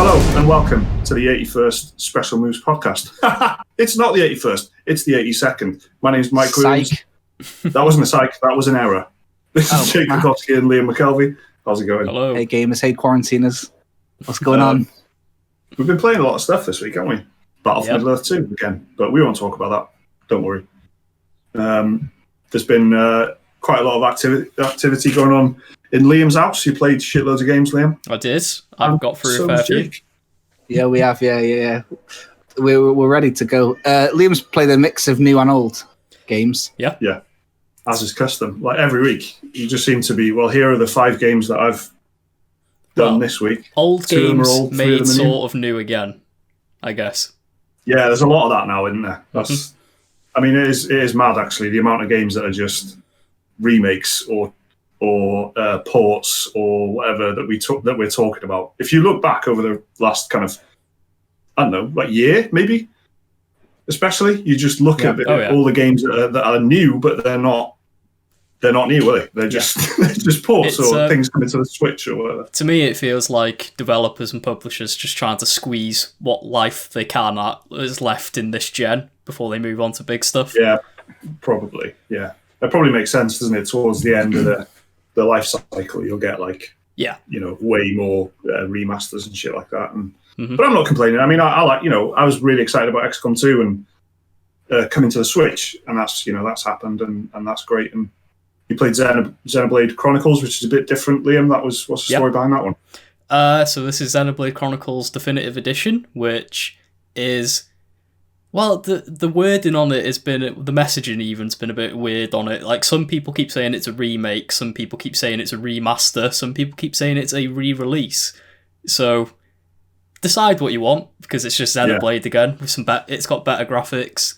Hello and welcome to the 81st Special Moves podcast. It's not the 81st, it's the 82nd. My name's Mike Williams. That wasn't a psych, that was an error. This is Jake Kukowski and Liam McKelvey. How's it going? Hello. Hey gamers, hey quarantiners. What's going on? We've been playing a lot of stuff this week, haven't we? Battlefield Earth 2 again, but we won't talk about that. Don't worry. There's been quite a lot of activity going on in Liam's house. You played shitloads of games, Liam. I did. I've got through a fair few. Yeah, we have. Yeah. We're ready to go. Liam's played a mix of new and old games. Yeah. As is custom. Like every week, you just seem to be, well, here are the 5 games that I've done this week. Old games made sort of new again, I guess. Yeah, there's a lot of that now, isn't there? That's, I mean, it is mad, actually, the amount of games that are just remakes or ports or whatever that we're talking about. If you look back over the last kind of, I don't know, like year maybe, especially, you just look at all the games that are new, but they're not new, are they? They're just they're just ports or things coming to the Switch or whatever. To me, it feels like developers and publishers just trying to squeeze what life they can out is left in this gen before they move on to big stuff. Yeah, probably. Yeah, that probably makes sense, doesn't it? Towards the end of the life cycle, you'll get way more remasters and shit like that. And but I'm not complaining. I mean, I like, I was really excited about XCOM 2 and coming to the Switch, and that's happened, and that's great. And you played Xenoblade Chronicles, which is a bit different, Liam. What's the story behind that one? So this is Xenoblade Chronicles Definitive Edition, which is, well, the wording on it has been, the messaging even's been a bit weird on it. Like, some people keep saying it's a remake, some people keep saying it's a remaster, some people keep saying it's a re-release. So decide what you want, because it's just Xenoblade again with it's got better graphics,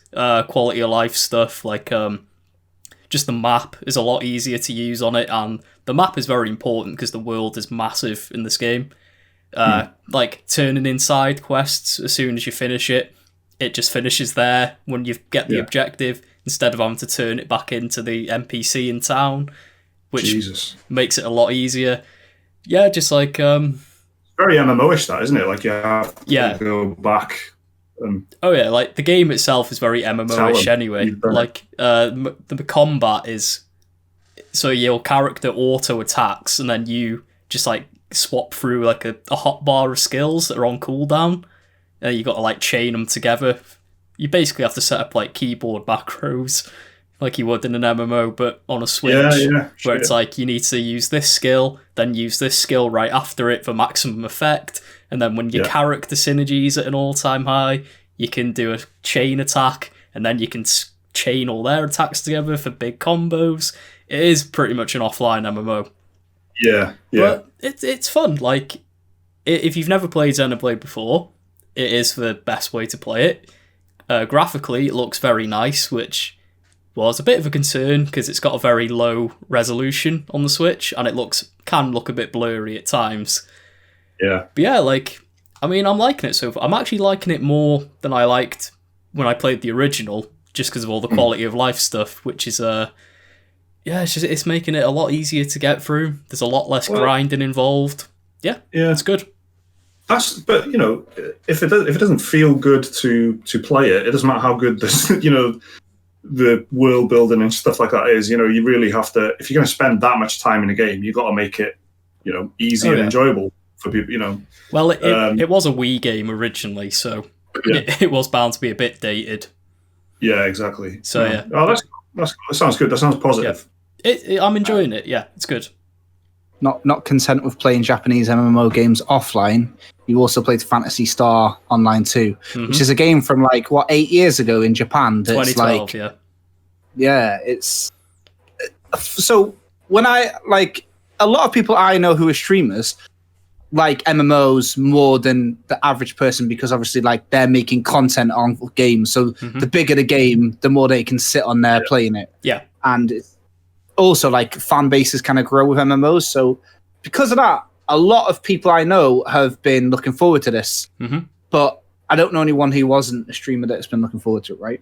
quality of life stuff, like just the map is a lot easier to use on it, and the map is very important because the world is massive in this game. Like turning in side quests, as soon as you finish it just finishes there when you get the objective, instead of having to turn it back into the NPC in town, which makes it a lot easier. Yeah, just like very MMO-ish, that, isn't it? Like you have to go back. Like the game itself is very MMO-ish anyway. Like the combat is, so your character auto attacks, and then you just like swap through like a hotbar of skills that are on cooldown. You got to like chain them together. You basically have to set up like keyboard macros like you would in an MMO, but on a Switch, where it's like you need to use this skill, then use this skill right after it for maximum effect, and then when your character synergy is at an all-time high, you can do a chain attack, and then you can chain all their attacks together for big combos. It is pretty much an offline MMO. Yeah. But it's fun. Like, if you've never played Xenoblade before, it is the best way to play it. Graphically, it looks very nice, which was a bit of a concern because it's got a very low resolution on the Switch, and it can look a bit blurry at times. Yeah. But yeah, like, I mean, I'm liking it so far. I'm actually liking it more than I liked when I played the original, just because of all the quality of life stuff, which is it's making it a lot easier to get through. There's a lot less grinding involved. Yeah, it's good. But if it doesn't feel good to play it, it doesn't matter how good this the world building and stuff like that is. You really have to, if you're going to spend that much time in a game, you've got to make it easy and enjoyable for people. Well, it was a Wii game originally, so it was bound to be a bit dated. Yeah, exactly. So that sounds good. That sounds positive. I'm enjoying it. Yeah, it's good. Not content with playing Japanese MMO games offline, you also played Phantasy Star Online 2, which is a game from 8 years ago in Japan. That's 2012, it's so when a lot of people I know who are streamers like MMOs more than the average person, because obviously they're making content on games, so the bigger the game, the more they can sit on there playing it. Yeah, and it's also fan bases kind of grow with MMOs, so because of that, a lot of people I know have been looking forward to this. But I don't know anyone who wasn't a streamer that's been looking forward to it, right?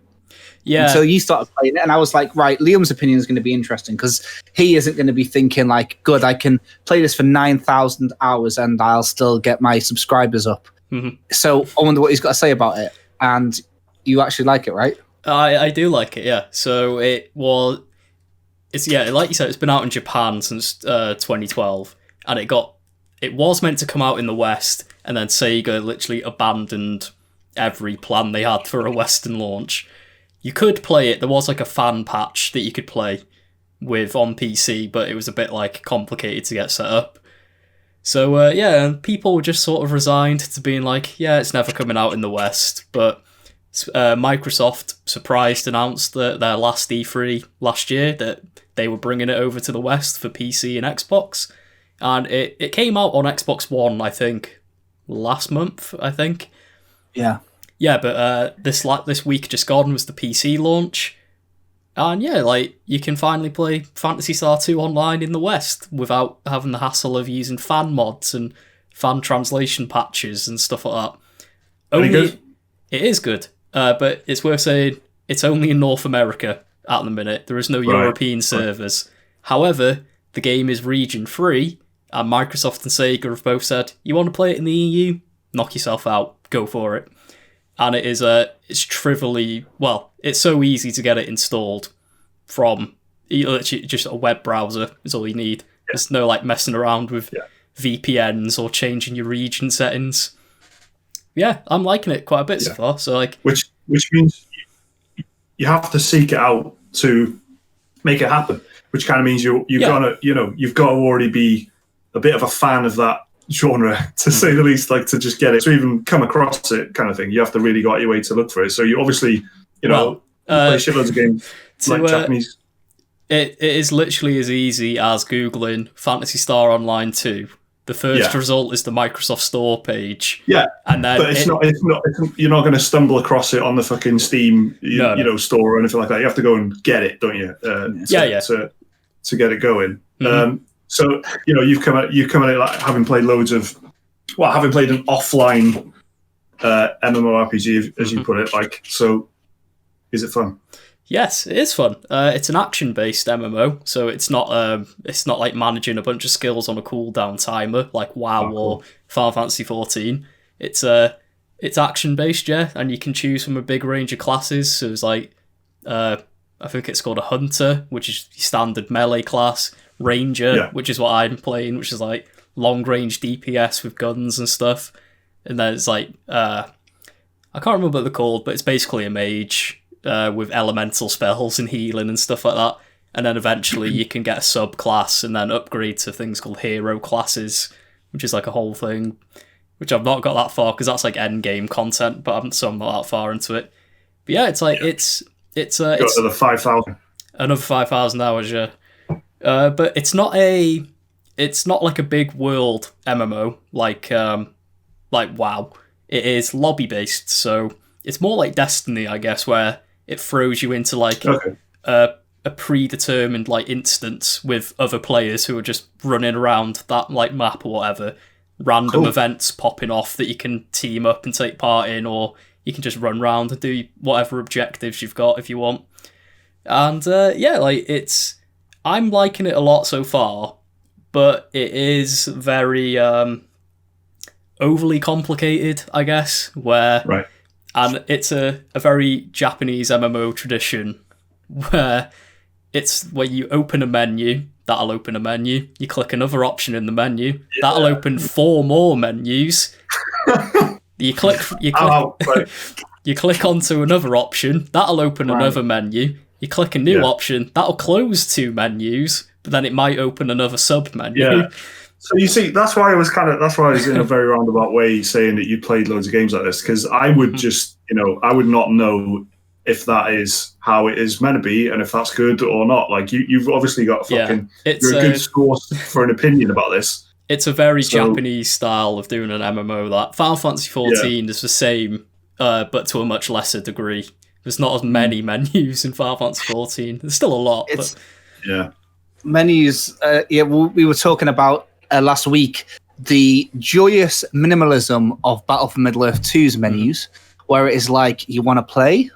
Yeah. And so you started playing it, and I was like, right, Liam's opinion is going to be interesting because he isn't going to be thinking like, good, I can play this for 9,000 hours and I'll still get my subscribers up. Mm-hmm. So I wonder what he's got to say about it. And you actually like it, right? I do like it, yeah. So like you said, it's been out in Japan since 2012, and it was meant to come out in the West, and then Sega literally abandoned every plan they had for a Western launch. You could play it. There was like a fan patch that you could play with on PC, but it was a bit like complicated to get set up. So and people were just sort of resigned to being like, yeah, it's never coming out in the West. But Microsoft surprised announced that their last E3 last year that they were bringing it over to the West for PC and Xbox, and it came out on Xbox One, I think, last month. I think. Yeah. Yeah, but this week just gone was the PC launch, and yeah, like you can finally play Phantasy Star 2 online in the West without having the hassle of using fan mods and fan translation patches and stuff like that. It is good, but it's worth saying it's only in North America at the minute. There is no European servers. However, the game is region free, and Microsoft and Sega have both said, you want to play it in the EU? Knock yourself out. Go for it. And it is it's trivially, it's so easy to get it installed from literally just a web browser is all you need. Yeah. There's no like messing around with VPNs or changing your region settings. Yeah, I'm liking it quite a bit so far. So like, which means you have to seek it out to make it happen. Which kind of means you've got to already be a bit of a fan of that genre, to say the least, like to just get it, to even come across it kind of thing. You have to really go out your way to look for it. So you obviously, play shitloads of games like Japanese. It is literally as easy as Googling Phantasy Star Online 2. The first result is the Microsoft Store page. Yeah, and then but it's not. You're not going to stumble across it on the fucking Steam, store or anything like that. You have to go and get it, don't you? To get it going. Mm-hmm. So you've come at it like having played an offline MMORPG, as you put it. Like, so is it fun? Yes, it is fun. It's an action-based MMO, so it's not like managing a bunch of skills on a cooldown timer like WoW or Final Fantasy 14. It's action-based, yeah, and you can choose from a big range of classes. So it's like I think it's called a hunter, which is your standard melee class. Ranger, which is what I'm playing, which is like long-range DPS with guns and stuff. And then it's like I can't remember what they're called, but it's basically a mage with elemental spells and healing and stuff like that. And then eventually you can get a subclass and then upgrade to things called hero classes, which is like a whole thing, which I've not got that far because that's like end game content, but I'm not that far into it. But yeah, it's like it's another 5,000. Another 5,000 hours, yeah. But it's not like a big world MMO like WoW. It is lobby based, so it's more like Destiny, I guess, where it throws you into like a predetermined like instance with other players who are just running around that like map or whatever. Random events popping off that you can team up and take part in, or you can just run around and do whatever objectives you've got if you want. And I'm liking it a lot so far, but it is very overly complicated, I guess, and it's a very Japanese MMO tradition where it's where you open a menu, that'll open a menu, you click another option in the menu, that'll open 4 more menus, you click onto another option, that'll open another menu, you click a new option, that'll close 2 menus, but then it might open another sub-menu. Yeah. So you see, that's why I was in a very roundabout way saying that you played loads of games like this, because I would just, I would not know if that is how it is meant to be and if that's good or not. Like, you've obviously got you're a good source for an opinion about this. It's a very Japanese style of doing an MMO. That Final Fantasy 14 is the same, but to a much lesser degree. There's not as many menus in Final Fantasy 14. There's still a lot. Menus. We were talking about last week the joyous minimalism of Battle for Middle-earth 2's menus, where it is like, you want to play?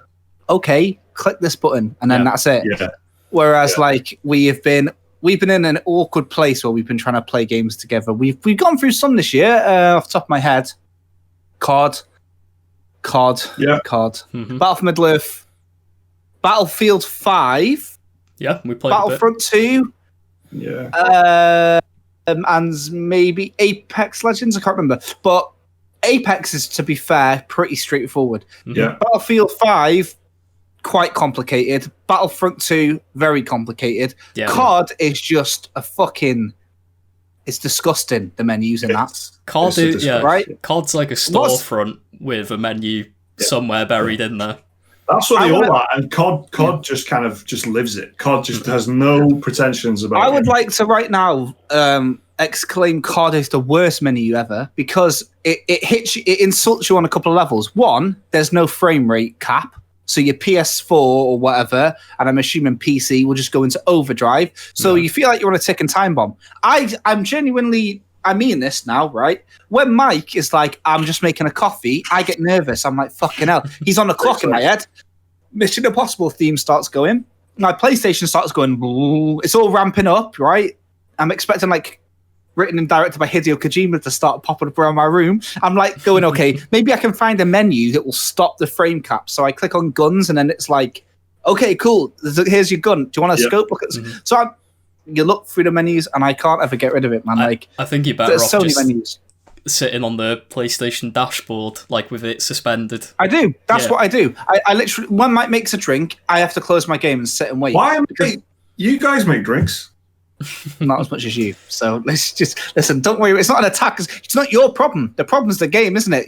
Okay, click this button, and then that's it. Yeah. Whereas like we've been in an awkward place where we've been trying to play games together. We've gone through some this year. Off the top of my head, COD, Battle for Middle-earth, Battlefield 5. Yeah, we played Battlefront 2. Yeah. And maybe Apex Legends. I can't remember, but Apex is, to be fair, pretty straightforward. Yeah. Battlefield 5, quite complicated. Battlefront 2, very complicated. Yeah, COD is just a fucking... It's disgusting, the menus in that. COD is, right? COD's like a storefront with a menu somewhere buried in there. That's what they all are, and COD just kind of just lives it. COD just has no pretensions about it. I would like to right now exclaim COD is the worst menu ever, because it hits you, it insults you on a couple of levels. One, there's no frame rate cap, so your PS4 or whatever, and I'm assuming PC, will just go into overdrive. So you feel like you're on a ticking time bomb. I'm genuinely, I mean this now, right? When Mike is like, I'm just making a coffee, I get nervous. I'm like, fucking hell. He's on the clock in my head. Mission Impossible theme starts going. My PlayStation starts going. It's all ramping up, right? I'm expecting like written and directed by Hideo Kojima to start popping up around my room. I'm like going, okay, maybe I can find a menu that will stop the frame cap. So I click on guns, and then it's like, okay, cool. Here's your gun. Do you want a scope? Look at this. So you look through the menus, and I can't ever get rid of it, man. I think you're better off so just many menus. Sitting on the PlayStation dashboard, like with it suspended. I do. That's what I do. I literally, when Mike makes a drink, I have to close my game and sit and wait. Why? You guys make drinks. Not as much as you. So let's just listen. Don't worry. It's not an attack. It's not your problem. The problem's the game, isn't it?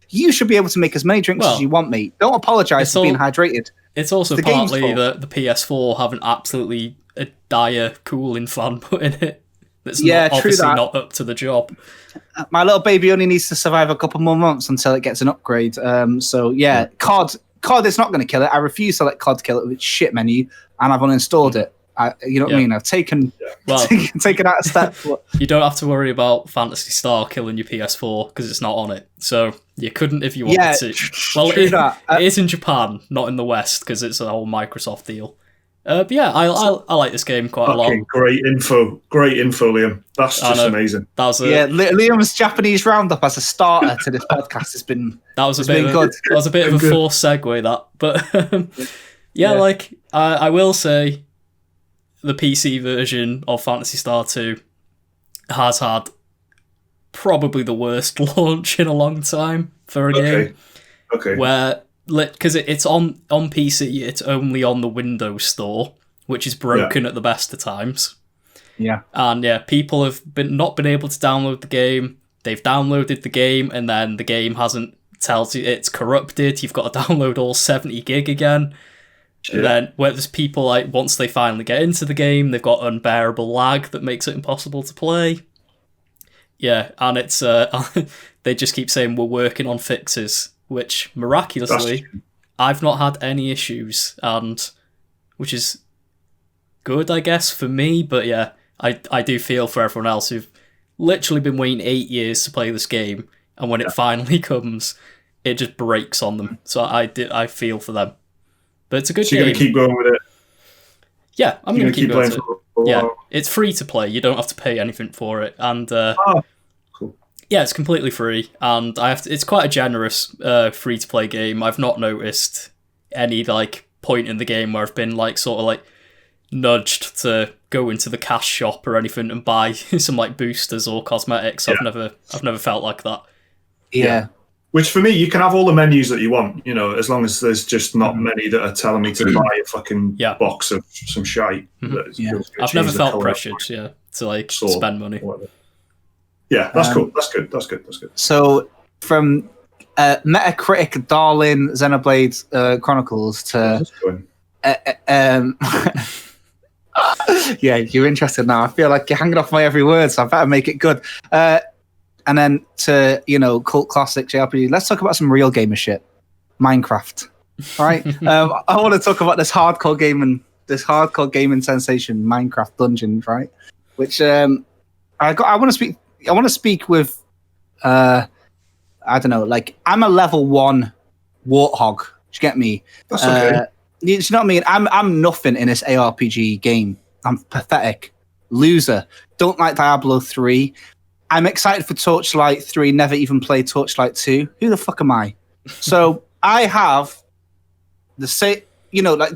You should be able to make as many drinks as you want, mate. Don't apologize for being hydrated. It's also partly that the PS4 have an absolutely dire cooling fan put in it. That's obviously not up to the job. My little baby only needs to survive a couple more months until it gets an upgrade. So yeah, COD is not going to kill it. I refuse to let COD kill it with its shit menu, and I've uninstalled it. You know what I mean? I've taken out a step. You don't have to worry about Phantasy Star killing your PS4 because it's not on it. So you couldn't if you wanted to. Well, it is in Japan, not in the West, because it's a whole Microsoft deal. But yeah, I like this game quite a lot. Great info, Liam. That's just amazing. Liam's Japanese roundup as a starter to this podcast has been good. That was a bit of a forced segue, that. But like I will say, the PC version of Phantasy Star 2 has had probably the worst launch in a long time for a game. Okay. Where, because it's on PC, it's only on the Windows Store, which is broken at the best of times. Yeah. And people have not been able to download the game. They've downloaded the game, and then the game tells you it's corrupted. You've got to download all 70 gig again. And then where there's people like, once they finally get into the game, they've got unbearable lag that makes it impossible to play. Yeah, and it's they just keep saying we're working on fixes, which miraculously I've not had any issues, and which is good, I guess, for me. But yeah, I do feel for everyone else who've literally been waiting 8 years to play this game, and when it finally comes, it just breaks on them. So I feel for them. But it's a good game. You're going to keep going with it? Yeah, I'm going to keep going with it. Yeah, it's free to play. You don't have to pay anything for it. And cool. Yeah, it's completely free. And it's quite a generous free-to-play game. I've not noticed any point in the game where I've been sort of nudged to go into the cash shop or anything and buy some boosters or cosmetics. I've never felt like that. Yeah. Which for me, you can have all the menus that you want, as long as there's just not many that are telling me to buy a fucking box of some shite. I've never felt pressured, to spend money. Yeah, that's cool. That's good. So from Metacritic darling Xenoblade Chronicles to yeah, you're interested now. I feel like you're hanging off my every word, so I better make it good. And then to, cult classic JRPG, let's talk about some real gamer shit. Minecraft. All right? I want to talk about this hardcore gaming sensation, Minecraft Dungeons, right? Which I want to speak with I don't know, I'm a level 1 warthog. Do you get me? That's okay. You know what I mean? I'm nothing in this ARPG game. I'm pathetic. Loser. Don't like Diablo 3. I'm excited for Torchlight 3. Never even played Torchlight 2. Who the fuck am I? So I have like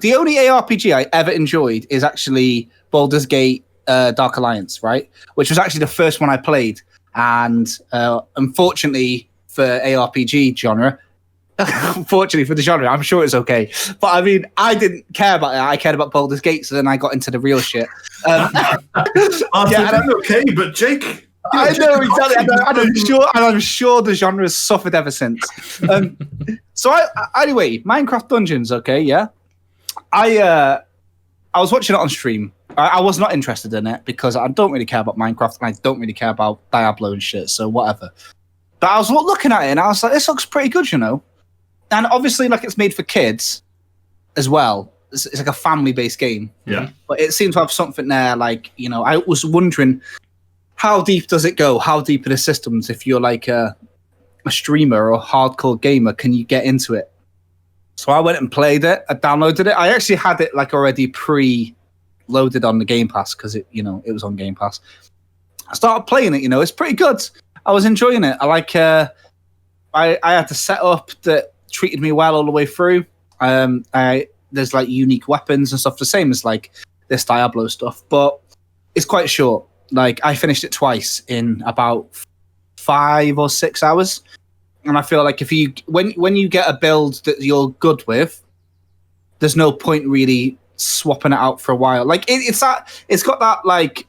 the only ARPG I ever enjoyed is actually Baldur's Gate Dark Alliance, right? Which was actually the first one I played. And unfortunately for ARPG genre, unfortunately for the genre, I'm sure it's okay. But I mean, I didn't care about it. I cared about Baldur's Gate, so then I got into the real shit. Okay, but Jake... I know exactly, and I'm sure the genre has suffered ever since. So anyway, Minecraft Dungeons, okay, yeah. I was watching it on stream. I was not interested in it because I don't really care about Minecraft and I don't really care about Diablo and shit. So whatever. But I was looking at it and I was like, this looks pretty good, you know. And obviously, like, it's made for kids as well. It's like a family-based game. Yeah. But it seems to have something there. Like, you know, I was wondering, how deep does it go? How deep are the systems? If you're like a streamer or a hardcore gamer, can you get into it? So I went and played it. I downloaded it. I actually had it like already pre-loaded on the Game Pass because it was on Game Pass. I started playing it. You know, it's pretty good. I was enjoying it. I had the setup that treated me well all the way through. There's like unique weapons and stuff, the same as like this Diablo stuff, but it's quite short. Like, I finished it twice in about 5 or 6 hours. And I feel like when you get a build that you're good with, there's no point really swapping it out for a while. Like, it's got that, like,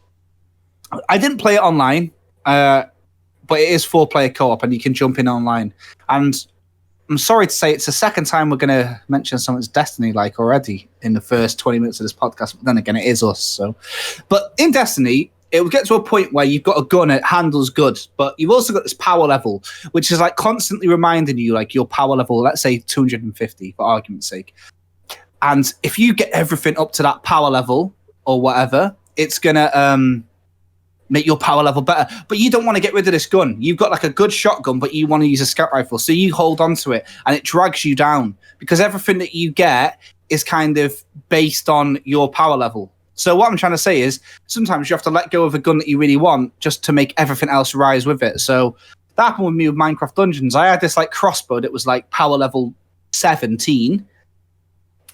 I didn't play it online, but it is 4-player co-op and you can jump in online. And I'm sorry to say it's the second time we're going to mention something's Destiny like already in the first 20 minutes of this podcast. But then again, it is us. So, but in Destiny, it will get to a point where you've got a gun, it handles good, but you've also got this power level, which is like constantly reminding you, like, your power level, let's say 250 for argument's sake. And if you get everything up to that power level or whatever, it's going to make your power level better. But you don't want to get rid of this gun. You've got like a good shotgun, but you want to use a scout rifle. So you hold on to it and it drags you down because everything that you get is kind of based on your power level. So what I'm trying to say is sometimes you have to let go of a gun that you really want just to make everything else rise with it. So that happened with me with Minecraft Dungeons. I had this like crossbow that was like power level 17.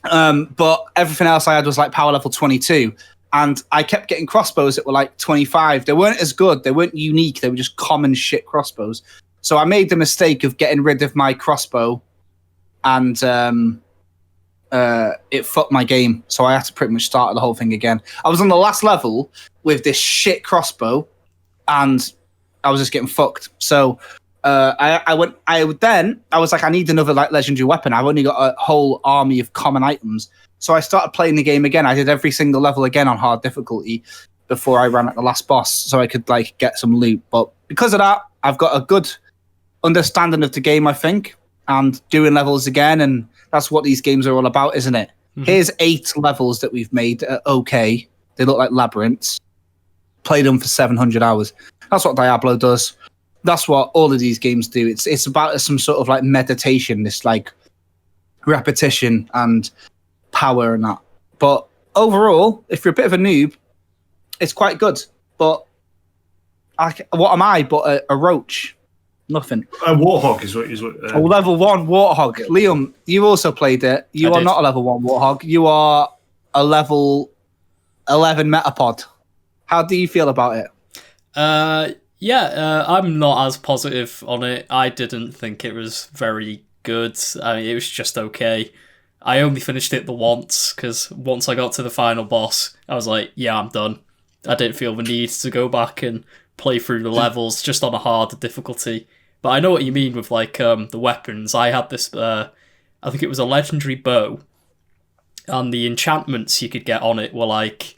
But everything else I had was like power level 22. And I kept getting crossbows that were like 25. They weren't as good. They weren't unique. They were just common shit crossbows. So I made the mistake of getting rid of my crossbow and it fucked my game, so I had to pretty much start the whole thing again. I was on the last level with this shit crossbow, and I was just getting fucked. So I was like, I need another like legendary weapon. I've only got a whole army of common items, so I started playing the game again. I did every single level again on hard difficulty before I ran at the last boss, so I could like get some loot. But because of that, I've got a good understanding of the game, I think, and doing levels again, and that's what these games are all about, isn't it? Mm-hmm. Here's 8 levels that we've made. Okay. They look like labyrinths. Played them for 700 hours. That's what Diablo does. That's what all of these games do. It's about some sort of like meditation, this like repetition and power and that. But overall, if you're a bit of a noob, it's quite good. But what am I but a roach? Nothing. A warthog is what. A level 1 warthog. Liam, you also played it. You are not a level 1 warthog. You are a level 11 metapod. How do you feel about it? I'm not as positive on it. I didn't think it was very good. I mean, it was just okay. I only finished it the once because once I got to the final boss, I was like, yeah, I'm done. I didn't feel the need to go back and play through the levels just on a harder difficulty. But I know what you mean with like the weapons. I had this, I think it was a legendary bow, and the enchantments you could get on it were like,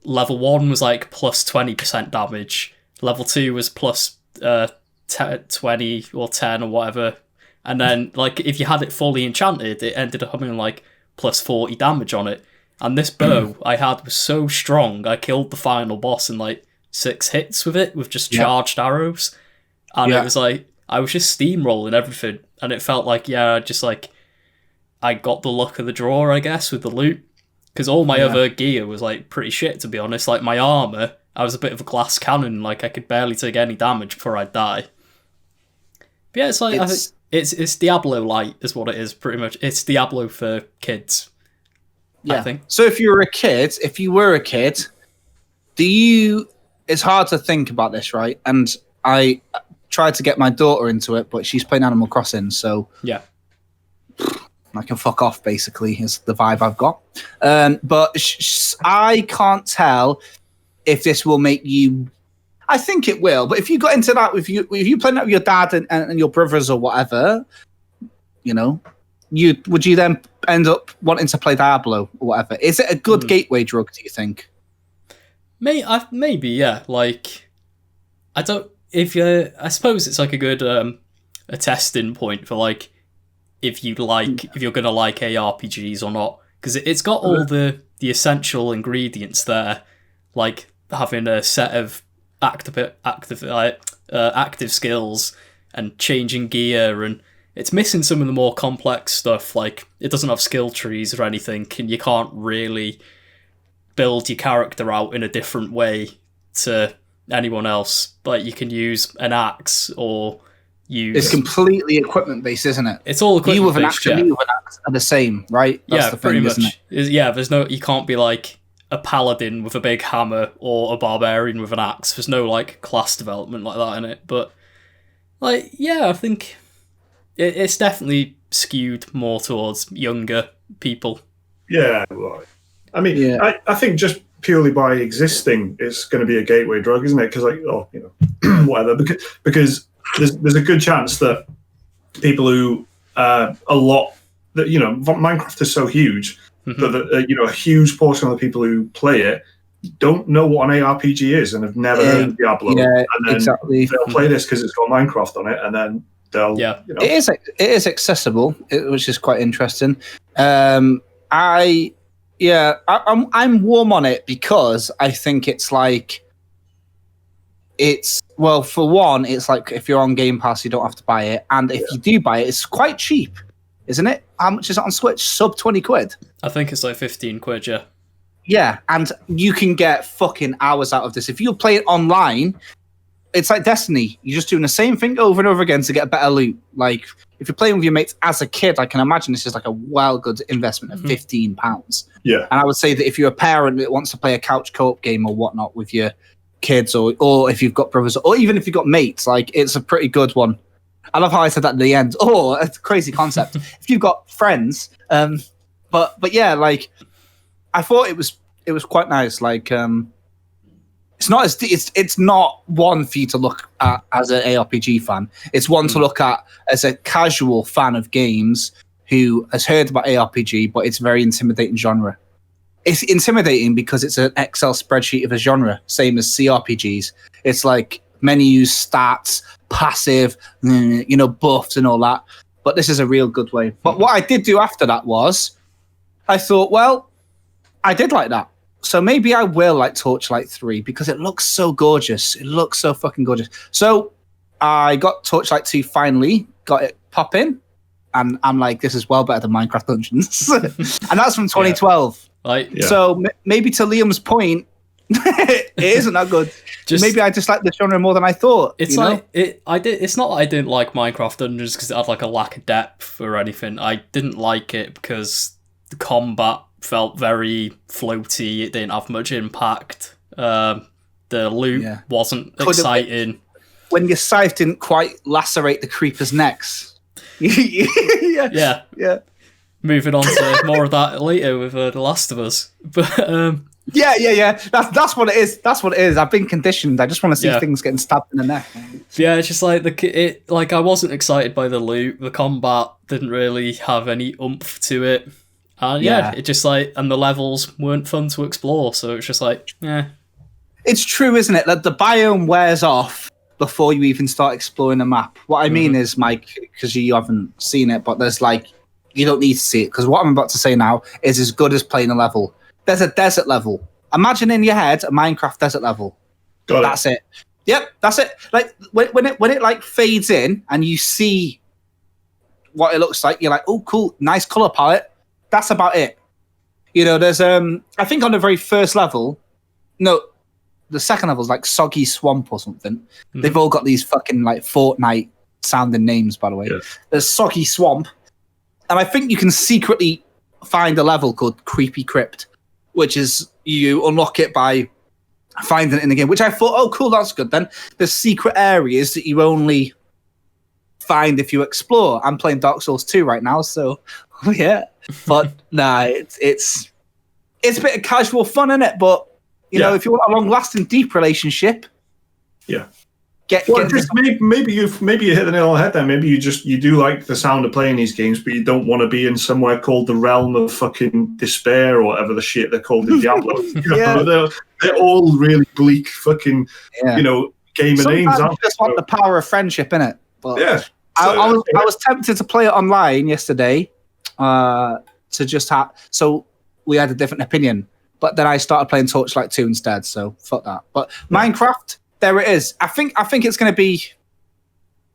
level 1 was like plus 20% damage, level 2 was plus 20 or 10 or whatever, and then like if you had it fully enchanted, it ended up having like plus 40 damage on it. And this bow I had was so strong, I killed the final boss in like 6 hits with it, with just charged arrows. And it was like, I was just steamrolling everything. And it felt like, just like, I got the luck of the draw, I guess, with the loot. Because all my other gear was like pretty shit, to be honest. Like my armor, I was a bit of a glass cannon. Like I could barely take any damage before I'd die. But yeah, it's like I think it's Diablo light is what it is, pretty much. It's Diablo for kids. Yeah. I think. So if you were a kid, it's hard to think about this, right? And I tried to get my daughter into it, but she's playing Animal Crossing, so yeah, I can fuck off, basically, is the vibe I've got. But I can't tell if this will make you... I think it will, but if you got into that, if you playing that with your dad and your brothers or whatever, you know, would you then end up wanting to play Diablo or whatever? Is it a good gateway drug, do you think? Maybe, yeah. Like, I suppose it's like a good a testing point for like if you're gonna like ARPGs or not, because it's got all the essential ingredients there, like having a set of active skills and changing gear, and it's missing some of the more complex stuff. Like it doesn't have skill trees or anything, and you can't really build your character out in a different way to anyone else. Like you can use an axe or use... It's completely equipment based, isn't it? It's all equipment you with an based, axe and me with an axe are the same, right? That's yeah, the pretty thing, much. Isn't it? Yeah, you can't be like a paladin with a big hammer or a barbarian with an axe. There's no like class development like that in it. But like, yeah, I think it's definitely skewed more towards younger people. Yeah, right. I mean, I think just purely by existing, it's going to be a gateway drug, isn't it? Because like, whatever. Because there's a good chance that people who Minecraft is so huge that a huge portion of the people who play it don't know what an ARPG is and have never heard of Diablo. Yeah, and then exactly. They'll play this because it's got Minecraft on it, and then they'll. Yeah, it is accessible, which is quite interesting. I'm warm on it because I think it's like for one, it's like if you're on Game Pass, you don't have to buy it, and if you do buy it, it's quite cheap, isn't it? How much is it on Switch? Sub 20 quid. I think it's like 15 quid. Yeah. Yeah, and you can get fucking hours out of this if you play it online. It's like Destiny. You're just doing the same thing over and over again to get better loot. Like, if you're playing with your mates as a kid, I can imagine this is like a good investment of £15. Yeah. And I would say that if you're a parent that wants to play a couch co-op game or whatnot with your kids, or if you've got brothers, or even if you've got mates, like, it's a pretty good one. I love how I said that at the end. Oh, it's a crazy concept. If you've got friends. But yeah, like, I thought it was quite nice. Like, it's not one for you to look at as an ARPG fan. It's one to look at as a casual fan of games who has heard about ARPG, but it's a very intimidating genre. It's intimidating because it's an Excel spreadsheet of a genre, same as CRPGs. It's like menus, stats, passive, buffs and all that. But this is a real good way. But what I did do after that was, I thought, well, I did like that. So maybe I will like Torchlight 3 because it looks so gorgeous. It looks so fucking gorgeous. So I got Torchlight 2 finally, got it popping, and I'm like, this is well better than Minecraft Dungeons. And that's from 2012. Yeah. So maybe to Liam's point, it isn't that good. Maybe I just like the genre more than I thought. It's it's not that I didn't like Minecraft Dungeons because it had like a lack of depth or anything. I didn't like it because the combat felt very floaty. It didn't have much impact. The loot wasn't exciting. When your scythe didn't quite lacerate the creeper's necks. Yeah. Moving on to more of that later with The Last of Us. But yeah. That's what it is. That's what it is. I've been conditioned. I just want to see things getting stabbed in the neck. Yeah, it's just like I wasn't excited by the loot. The combat didn't really have any oomph to it. And it just like, and the levels weren't fun to explore, so it's just like, It's true, isn't it? That the biome wears off before you even start exploring the map. What I mean is, Mike, because you haven't seen it, but there's like, you don't need to see it, because what I'm about to say now is as good as playing a level. There's a desert level. Imagine in your head a Minecraft desert level. That's it. Yep, that's it. Like when it like fades in and you see what it looks like. You're like, oh, cool, nice color palette. That's about it. You know, there's I think on the very first level, no, the second level is like Soggy Swamp or something. Mm-hmm. They've all got these fucking like Fortnite sounding names, by the way. Yeah. There's Soggy Swamp, and I think you can secretly find a level called Creepy Crypt, which is you unlock it by finding it in the game, which I thought, oh, cool, that's good. Then there's secret areas that you only find if you explore. I'm playing Dark Souls 2 right now, so yeah. But nah, it's a bit of casual fun in it. But you know, if you want a long-lasting, deep relationship, maybe you hit the nail on the head there. Maybe you do like the sound of playing these games, but you don't want to be in somewhere called the realm of fucking despair or whatever the shit they're called in Diablo. They're all really bleak fucking game of names. You just want the power of friendship in it. But I was tempted to play it online yesterday. To just have, so we had a different opinion, but then I started playing Torchlight 2 instead, so fuck that. But Minecraft, there it is. I think it's going to be,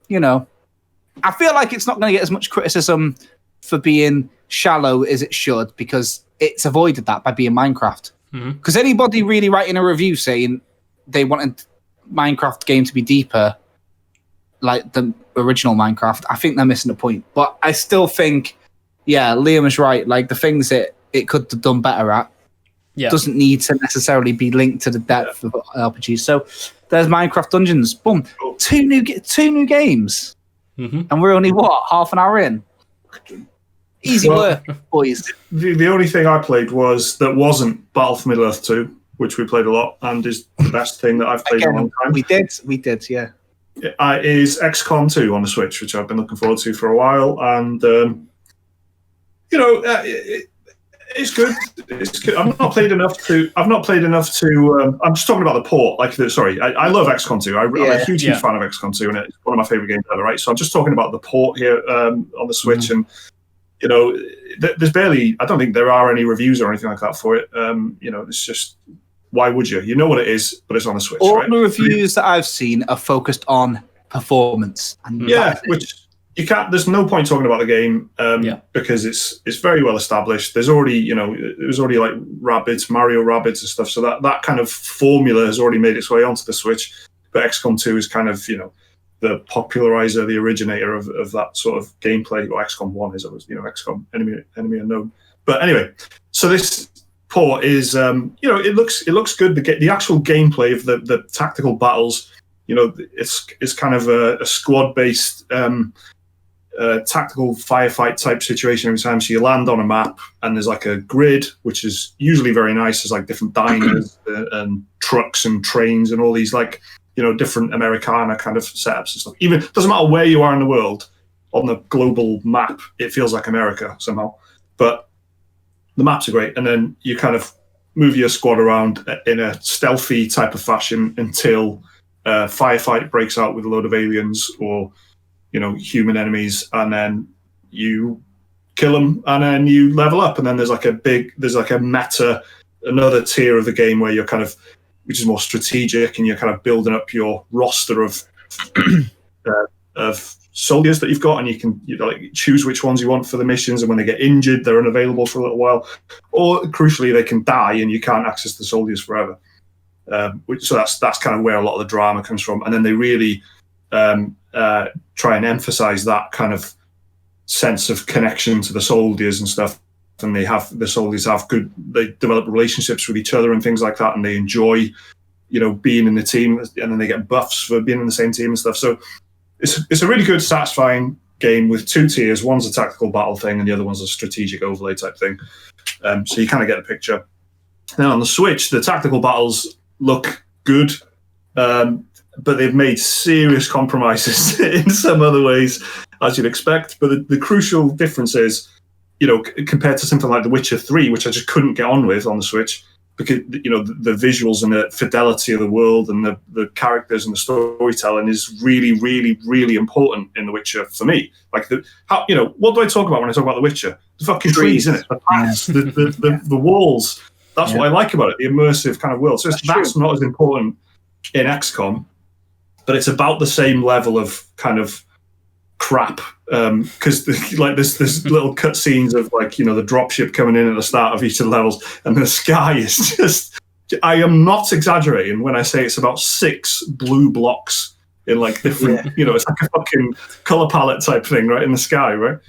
I feel like it's not going to get as much criticism for being shallow as it should, because it's avoided that by being Minecraft. Because anybody really writing a review saying they wanted Minecraft game to be deeper, like the original Minecraft, I think they're missing the point. But I still think, Liam is right. Like the things that it could have done better at doesn't need to necessarily be linked to the depth of RPGs. So there's Minecraft Dungeons. Boom, two new games, and we're only half an hour in. Easy work, boys. The only thing I played wasn't Battle for Middle Earth 2, which we played a lot, and is the best thing that I've played in a long time. We did, yeah. Is XCOM 2 on the Switch, which I've been looking forward to for a while, and it's good. It's good. I've not played enough to. I'm just talking about the port. I love XCOM 2. I'm a huge fan of XCOM 2, and it's one of my favorite games ever. Right, so I'm just talking about the port here on the Switch, and there's barely. I don't think there are any reviews or anything like that for it. It's just, why would you? You know what it is, but it's on the Switch. All the reviews that I've seen are focused on performance, and which. You can't. There's no point talking about the game because it's very well established. There's already, there's already like Mario Rabbids and stuff. So that kind of formula has already made its way onto the Switch. But XCOM 2 is kind of, the popularizer, the originator of that sort of gameplay. Or XCOM 1 is, XCOM Enemy Unknown. But anyway, so this port is, it looks good. The actual gameplay of the tactical battles, it's kind of a squad based. Tactical firefight type situation every time. So you land on a map and there's like a grid, which is usually very nice. There's like different diners and trucks and trains and all these different Americana kind of setups and stuff. Even doesn't matter where you are in the world on the global map, it feels like America somehow. But the maps are great, and then you kind of move your squad around in a stealthy type of fashion until a firefight breaks out with a load of aliens or human enemies, and then you kill them, and then you level up, and then there's like a meta, another tier of the game where you're which is more strategic, and you're kind of building up your roster of soldiers that you've got, and you can choose which ones you want for the missions, and when they get injured, they're unavailable for a little while, or crucially, they can die, and you can't access the soldiers forever. So that's kind of where a lot of the drama comes from, and then they really try and emphasize that kind of sense of connection to the soldiers and stuff, and the soldiers they develop relationships with each other and things like that, and they enjoy being in the team, and then they get buffs for being in the same team and stuff. So it's a really good, satisfying game with two tiers. One's a tactical battle thing, and the other one's a strategic overlay type thing. So you kind of get a picture. Now on the Switch, the tactical battles look good, but they've made serious compromises in some other ways, as you'd expect. But the crucial difference is, compared to something like The Witcher 3, which I just couldn't get on with on the Switch, because the visuals and the fidelity of the world and the characters and the storytelling is really, really, really important in The Witcher for me. Like what do I talk about when I talk about The Witcher? The fucking trees, innit? The paths, the walls. That's what I like about it, the immersive kind of world. So that's not as important in XCOM, but it's about the same level of kind of crap because there's little cutscenes of like, you know, the dropship coming in at the start of each of the levels, and the sky is just. I am not exaggerating when I say it's about 6 blue blocks in like different, you know, it's like a fucking color palette type thing, right, in the sky, right?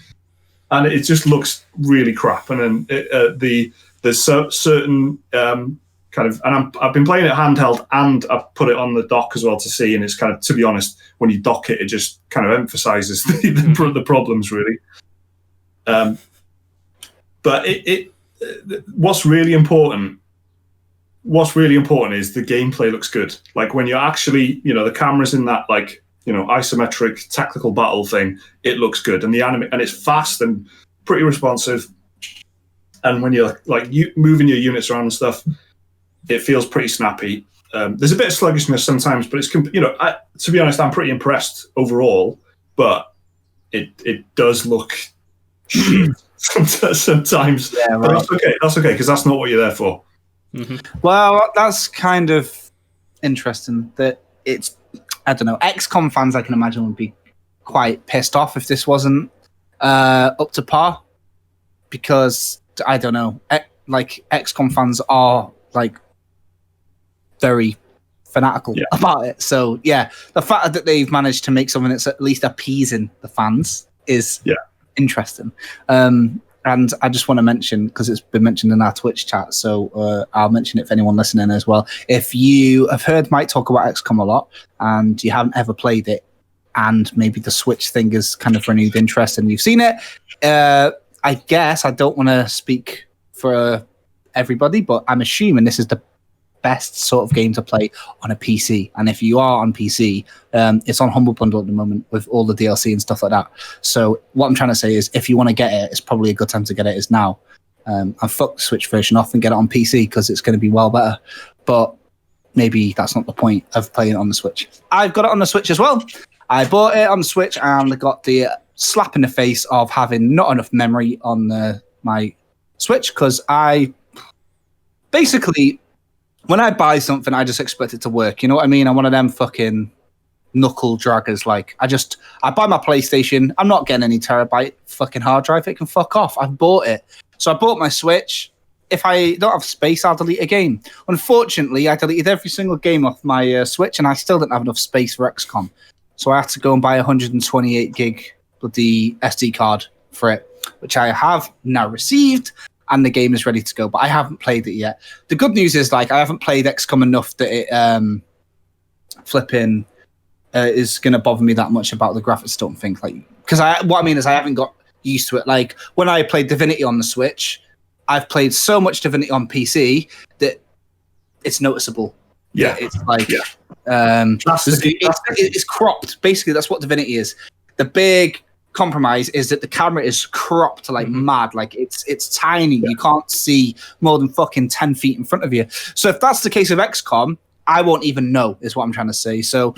And it just looks really crap. And then there's certain kind of, and I've been playing it handheld, and I've put it on the dock as well to see. And it's kind of, to be honest, when you dock it, it just kind of emphasizes the problems really. But what's really important is the gameplay looks good. Like when you're actually, you know, the camera's in that like, you know, isometric tactical battle thing, it looks good, and and it's fast and pretty responsive. And when you're like moving your units around and stuff, it feels pretty snappy. There's a bit of sluggishness sometimes, but it's, you know, to be honest, I'm pretty impressed overall. But it does look shit sometimes. Yeah, right. But that's okay. That's okay, because that's not what you're there for. Mm-hmm. Well, that's kind of interesting that it's, I don't know, XCOM fans I can imagine would be quite pissed off if this wasn't up to par, because I don't know, like XCOM fans are like very fanatical about it. So yeah, the fact that they've managed to make something that's at least appeasing the fans is interesting. And I just want to mention, because it's been mentioned in our Twitch chat, so I'll mention it for anyone listening as well. If you have heard Mike talk about XCOM a lot and you haven't ever played it, and maybe the Switch thing is kind of renewed interest and you've seen it, I guess I don't want to speak for everybody, but I'm assuming this is the best sort of game to play on a PC. And if you are on PC, it's on Humble Bundle at the moment with all the DLC and stuff like that. So what I'm trying to say is, if you want to get it, it's probably a good time to get it is now. And fuck the Switch version off and get it on PC, because it's going to be well better. But maybe that's not the point of playing it on the Switch. I've got it on the Switch as well. I bought it on the Switch and I got the slap in the face of having not enough memory on my Switch, because I basically, when I buy something, I just expect it to work. You know what I mean? I'm one of them fucking knuckle draggers. Like, I buy my PlayStation. I'm not getting any terabyte fucking hard drive. It can fuck off. I've bought it. So I bought my Switch. If I don't have space, I'll delete a game. Unfortunately, I deleted every single game off my Switch, and I still didn't have enough space for XCOM. So I had to go and buy a 128 gig bloody SD card for it, which I have now received. And the game is ready to go, but I haven't played it yet. The good news is, like, I haven't played XCOM enough that it is going to bother me that much about the graphics. Don't think, like, because what I mean is I haven't got used to it. Like when I played Definitve on the Switch, I've played so much Definitve on PC that it's noticeable. Yeah, it's like it's cropped. Basically, that's what Definitve is. The big compromise is that the camera is cropped like mad. Like it's tiny. You can't see more than fucking 10 feet in front of you. So if that's the case of XCOM, I won't even know, is what I'm trying to say. So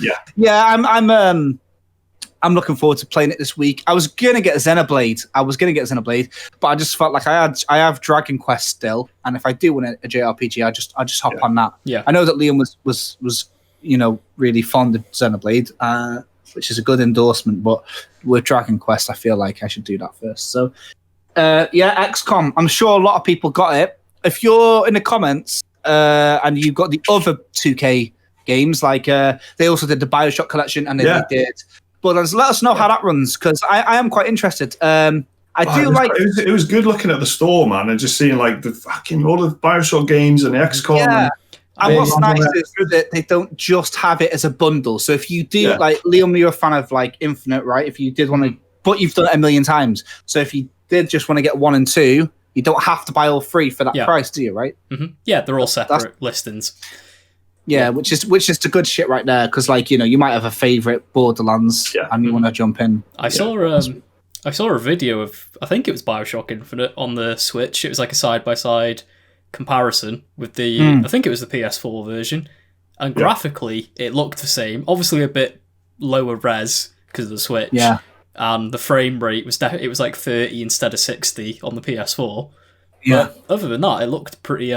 I'm looking forward to playing it this week. I was gonna get Xenoblade, but I just felt like I have Dragon Quest still, and if I do want a JRPG, I just hop on that. Yeah, I know that Liam was really fond of Xenoblade, which is a good endorsement, but with Dragon Quest, I feel like I should do that first. So, XCOM. I'm sure a lot of people got it. If you're in the comments and you got the other 2K games, like they also did the BioShock collection, and they did. But let us know how that runs, because I am quite interested. It was good looking at the store, man, and just seeing like the fucking all the BioShock games and the XCOM. Yeah. And what's nice is that they don't just have it as a bundle. So if you do, like, Liam, you're a fan of, like, Infinite, right? If you did want to, but you've done it a million times. So if you did just want to get 1 and 2, you don't have to buy all 3 for that price, do you, right? Mm-hmm. Yeah, they're all separate listings. Yeah, which is the good shit right there. Because, like, you might have a favorite Borderlands and you want to jump in. I saw a video of, I think it was BioShock Infinite on the Switch. It was like a side-by-side comparison with the I think it was the PS4 version, and graphically it looked the same, obviously a bit lower res because of the Switch, and the frame rate was it was like 30 instead of 60 on the PS4. But other than that, it looked pretty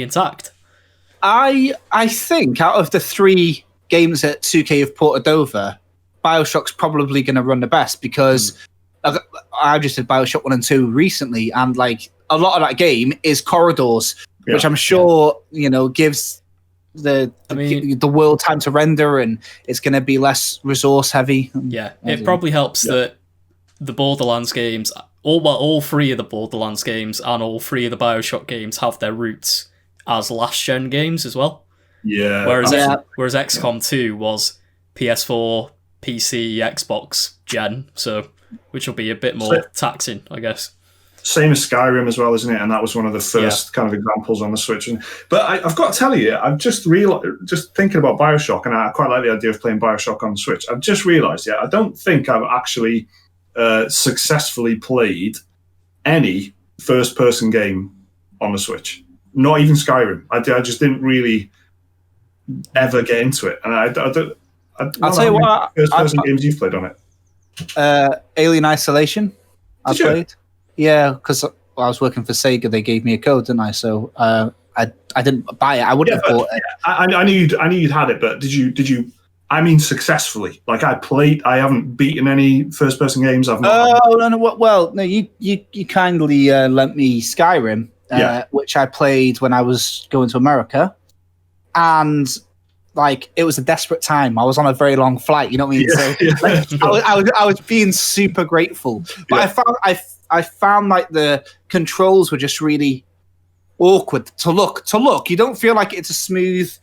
intact. I think out of the 3 games that 2K have ported over, BioShock's probably going to run the best because I just did BioShock 1 and 2 recently, and like a lot of that game is corridors, which I'm sure gives the world time to render, and it's going to be less resource heavy. Yeah, it probably helps that the Borderlands games, all three of the Borderlands games and all three of the BioShock games have their roots as last-gen games as well. Yeah. Whereas XCOM 2 was PS4, PC, Xbox gen, which will be a bit more taxing, I guess. Same as Skyrim as well, isn't it? And that was one of the first kind of examples on the Switch. But I've got to tell you, I've just thinking about BioShock, and I quite like the idea of playing BioShock on the Switch. I've just realised, I don't think I've actually successfully played any first-person game on the Switch. Not even Skyrim. I just didn't really ever get into it. And I'll tell you what, first-person games you've played on it. Alien Isolation. I played. Yeah, because I was working for Sega, they gave me a code, didn't I? So I didn't buy it. I wouldn't have bought it. I knew you'd had it, but did you? I mean, successfully. Like I haven't beaten any first-person games. I've not. Oh no! Well, no, you kindly lent me Skyrim, which I played when I was going to America, and like it was a desperate time. I was on a very long flight. You know what I mean? I was being super grateful, but I found like the controls were just really awkward to look. You don't feel like it's a smooth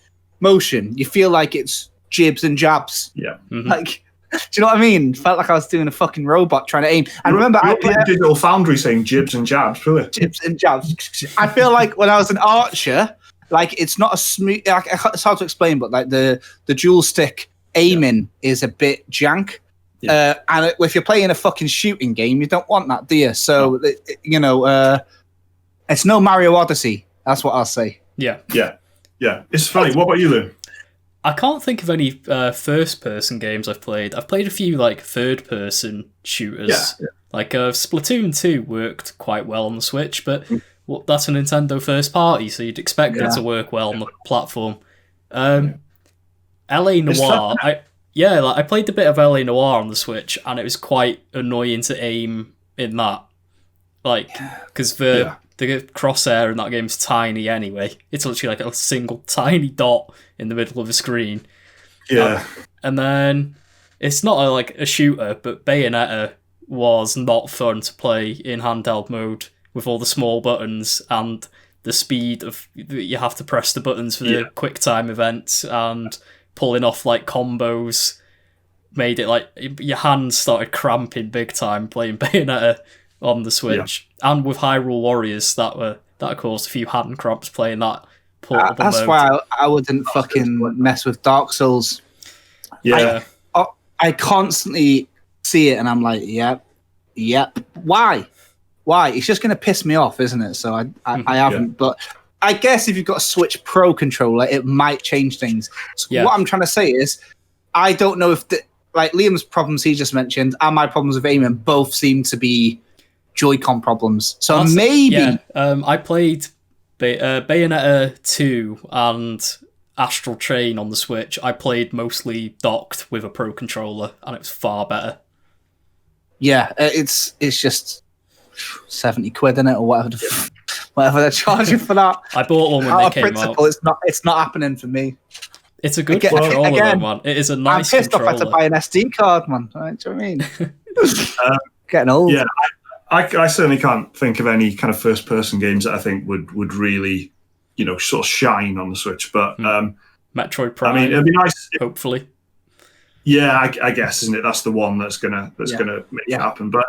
motion. You feel like it's jibs and jabs. Yeah. Mm-hmm. Like, do you know what I mean? Felt like I was doing a fucking robot trying to aim. And remember, I played Digital Foundry saying jibs and jabs, really. Jibs and jabs. I feel like when I was an archer, like it's not a smooth. Like, it's hard to explain, but like the dual stick aiming is a bit jank. Yeah. And if you're playing a fucking shooting game, you don't want that, do you? So, it's no Mario Odyssey. That's what I'll say. Yeah. It's funny. What about you, Lou? I can't think of any first-person games I've played. I've played a few like third-person shooters. Yeah. Like Splatoon 2 worked quite well on the Switch, but that's a Nintendo first-party, so you'd expect it to work well on the platform. LA Noire. I played a bit of LA Noire on the Switch, and it was quite annoying to aim in that. Like, because the crosshair in that game's tiny anyway. It's literally like a single tiny dot in the middle of the screen. Yeah. And then, it's not like a shooter, but Bayonetta was not fun to play in handheld mode with all the small buttons and the speed of... You have to press the buttons for the quick time events, and pulling off like combos made it like your hands started cramping big time playing Bayonetta on the Switch. And with Hyrule Warriors, that caused a few hand cramps playing that portable that's mode. why I wouldn't fucking mess with Dark Souls. Yeah. I constantly see it and I'm like, yep. Why? It's just going to piss me off, isn't it? So I haven't. But I guess if you've got a Switch Pro controller, it might change things. So what I'm trying to say is, I don't know if like Liam's problems he just mentioned and my problems with aiming both seem to be Joy-Con problems. So maybe... I played Bayonetta 2 and Astral Chain on the Switch. I played mostly docked with a Pro controller, and it was far better. Yeah, it's just 70 quid, innit, or whatever they're charging for that. I bought one when they came out. It's not happening for me. It's a good controller, though, man. It is a nice controller. I'm pissed off I had to buy an SD card, man. Right, do you know what I mean? Getting old. Yeah, I certainly can't think of any kind of first-person games that I think would really, sort of shine on the Switch. But Metroid Prime. I mean, it'd be nice. Hopefully. Yeah, I guess, isn't it? That's the one that's gonna make it happen. But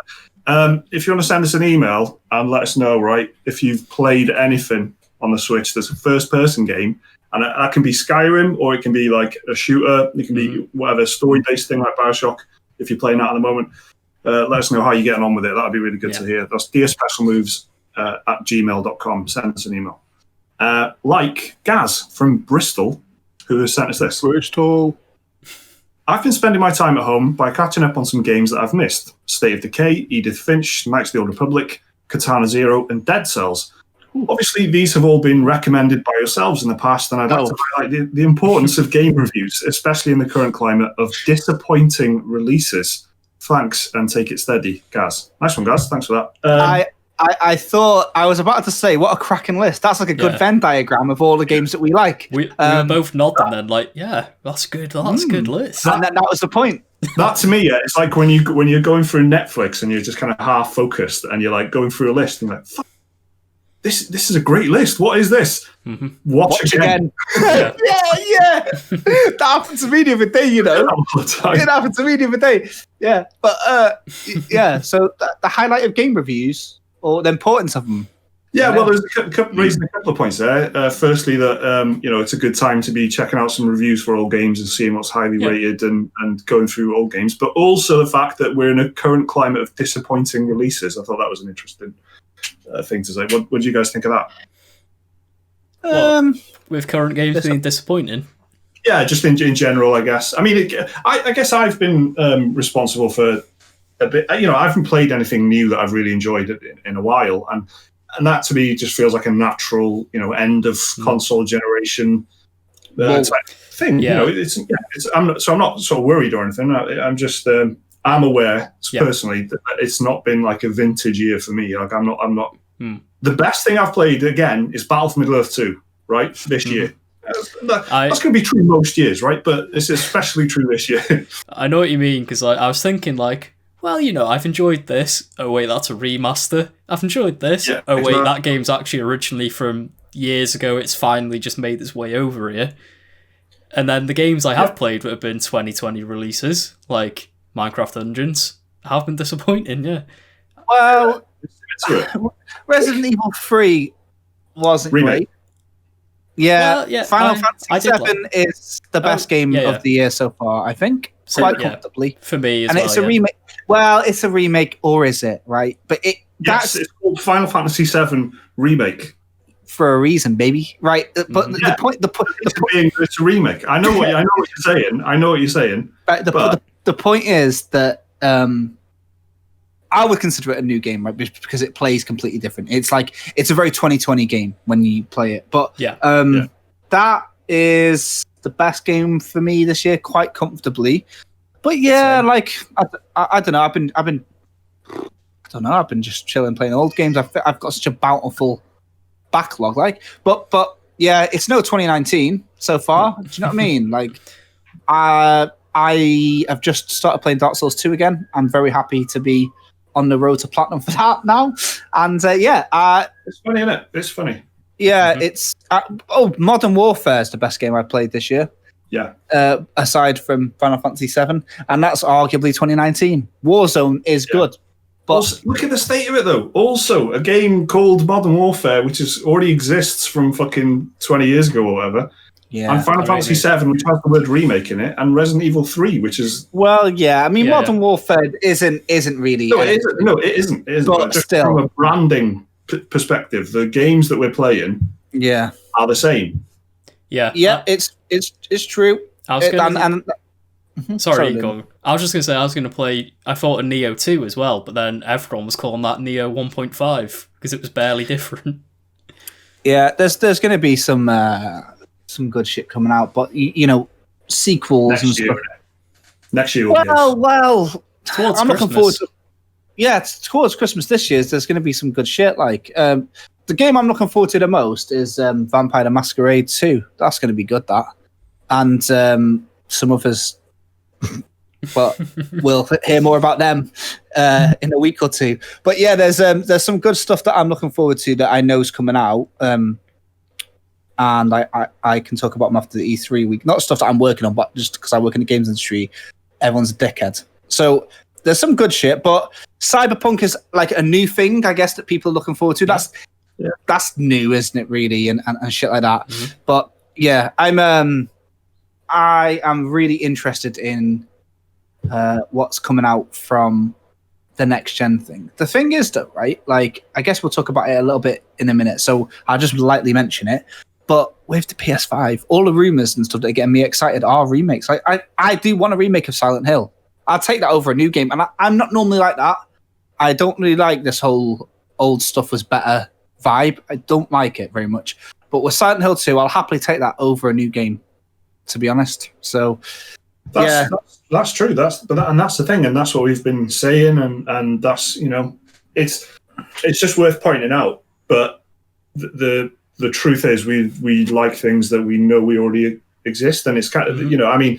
if you want to send us an email and let us know, right, if you've played anything on the Switch that's a first-person game, and that can be Skyrim, or it can be like a shooter, it can be whatever story-based thing like BioShock. If you're playing that at the moment, let us know how you're getting on with it. That'd be really good to hear. That's dearspecialmoves@gmail.com. Send us an email. Like Gaz from Bristol, who has sent us this. Bristol. I've been spending my time at home by catching up on some games that I've missed. State of Decay, Edith Finch, Knights of the Old Republic, Katana Zero, and Dead Cells. obviously these have all been recommended by yourselves in the past, and I'd like to highlight the importance of game reviews, especially in the current climate of disappointing releases. Thanks, and take it steady, Gaz. Nice one, Gaz. Thanks for that. I thought I was about to say, what a cracking list. That's like a good Venn diagram of all the games that we like. We were both nodding then, like, yeah, that's good. That's a good list. And that was the point. That to me, it's like when you're going through Netflix and you're just kind of half focused and you're like going through a list and you're like, fuck, this is a great list. What is this? Mm-hmm. Watch again. Yeah. That happened to me the other day, you know. It happened to me the other day. Yeah. But so the highlight of game reviews, or the importance of them. Yeah, well, there's raising a couple of points there. Firstly, that it's a good time to be checking out some reviews for old games and seeing what's highly rated and going through old games. But also the fact that we're in a current climate of disappointing releases. I thought that was an interesting thing to say. What do you guys think of that? With current games being disappointing. Yeah, just in general, I guess. I mean, I guess I've been responsible for a bit. I haven't played anything new that I've really enjoyed in a while, and that to me just feels like a natural, end of console generation type thing. Yeah. I'm not sort of worried or anything. I'm just I'm aware personally that it's not been like a vintage year for me. Like I'm not. The best thing I've played again is Battle for Middle-earth 2, right? This year. That's going to be true most years, right? But it's especially true this year. I know what you mean, because I was thinking like, well, I've enjoyed this. Oh wait, that's a remaster. I've enjoyed this. Yeah, oh wait, that game's actually originally from years ago. It's finally just made its way over here. And then the games I have played that have been 2020 releases, like Minecraft Dungeons, have been disappointing, yeah. Well, Resident Evil 3 wasn't great. Yeah, Final Fantasy 7 is the best game of the year so far, I think. Quite comfortably. For me as and it's a remake. Well, it's a remake, or is it, right? But it's called Final Fantasy 7 Remake. For a reason, baby. Right? But the point it's a remake. I know what you're saying. But the point is that I would consider it a new game, right? Because it plays completely different. It's a very 2020 game when you play it. But that is the best game for me this year, quite comfortably. But I don't know. I've been just chilling playing old games. I've got such a bountiful backlog, but it's no 2019 so far. Do you know what I mean? I have just started playing Dark Souls 2 again. I'm very happy to be on the road to platinum for that now. And it's funny, isn't it? It's funny. Yeah, it's Modern Warfare is the best game I played this year. Yeah. Aside from Final Fantasy 7, and that's arguably 2019. Warzone is good. But also, look at the state of it, though. Also, a game called Modern Warfare, which already exists from fucking 20 years ago or whatever. Yeah. And Final Fantasy 7, which has the word remake in it, and Resident Evil 3, which is... Well, yeah. I mean, Modern Warfare isn't really... No, it isn't. But just still, from a branding perspective, the games that we're playing are the same. Yeah. Yeah, it's true. Sorry, go. I was just going to say I was going to play... I thought a Neo 2 as well, but then everyone was calling that Neo 1.5 because it was barely different. Yeah, there's going to be some good shit coming out, but sequels next and year. stuff. Next year. Well, towards I'm Christmas. looking forward to. Yeah, it's towards Christmas this year. There's going to be some good shit. The game I'm looking forward to the most is Vampire the Masquerade 2. That's going to be good. That, and some others. But we'll hear more about them in a week or two. But yeah, there's some good stuff that I'm looking forward to that I know is coming out. And I can talk about them after the E3 week. Not stuff that I'm working on, but just because I work in the games industry, everyone's a dickhead. So there's some good shit, but Cyberpunk is like a new thing, I guess, that people are looking forward to. That's new, isn't it, really, and shit like that. Mm-hmm. But yeah, I am really interested in what's coming out from the next gen thing. The thing is though, right? I guess we'll talk about it a little bit in a minute, so I'll just lightly mention it. But with the PS5, all the rumors and stuff that are getting me excited are remakes. I do want a remake of Silent Hill. I'll take that over a new game. And I'm not normally like that. I don't really like this whole old stuff was better vibe. I don't like it very much. But with Silent Hill 2, I'll happily take that over a new game, to be honest. So, that's true. That's the thing, and that's what we've been saying, and that's, you know, it's just worth pointing out. But the truth is, we like things that we know we already exist, and it's kind of, you know, I mean,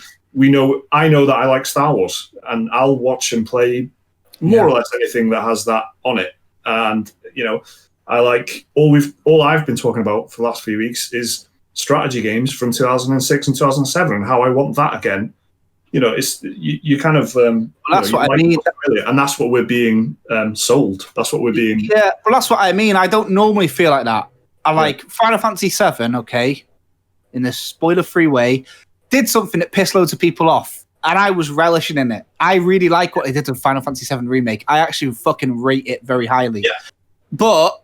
I know that I like Star Wars, and I'll watch and play more or less anything that has that on it. And, you know, I like all I've been talking about for the last few weeks is strategy games from 2006 and 2007, and how I want that again. You know, it's you kind of that's what I mean, and that's what we're being sold. That's what we're being. Yeah, well, that's what I mean. I don't normally feel like that. I like Final Fantasy VII, okay, in this spoiler-free way, did something that pissed loads of people off, and I was relishing in it. I really like what they did to Final Fantasy VII Remake. I actually fucking rate it very highly. Yeah. But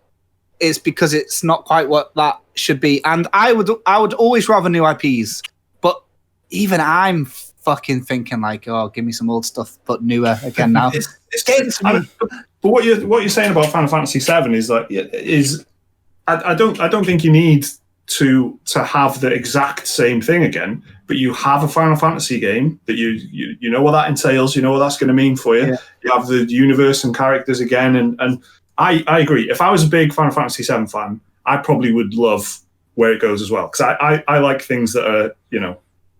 it's because it's not quite what that should be. And I would always rather new IPs. But even I'm fucking thinking like, oh, give me some old stuff, but newer again now. it's getting to me. But what you're saying about Final Fantasy VII is like I don't think you need to have the exact same thing again, but you have a Final Fantasy game that you know what that entails, you know what that's going to mean for you. Yeah. You have the universe and characters again, and I agree. If I was a big Final Fantasy VII fan, I probably would love where it goes as well, because I like things that are, you know.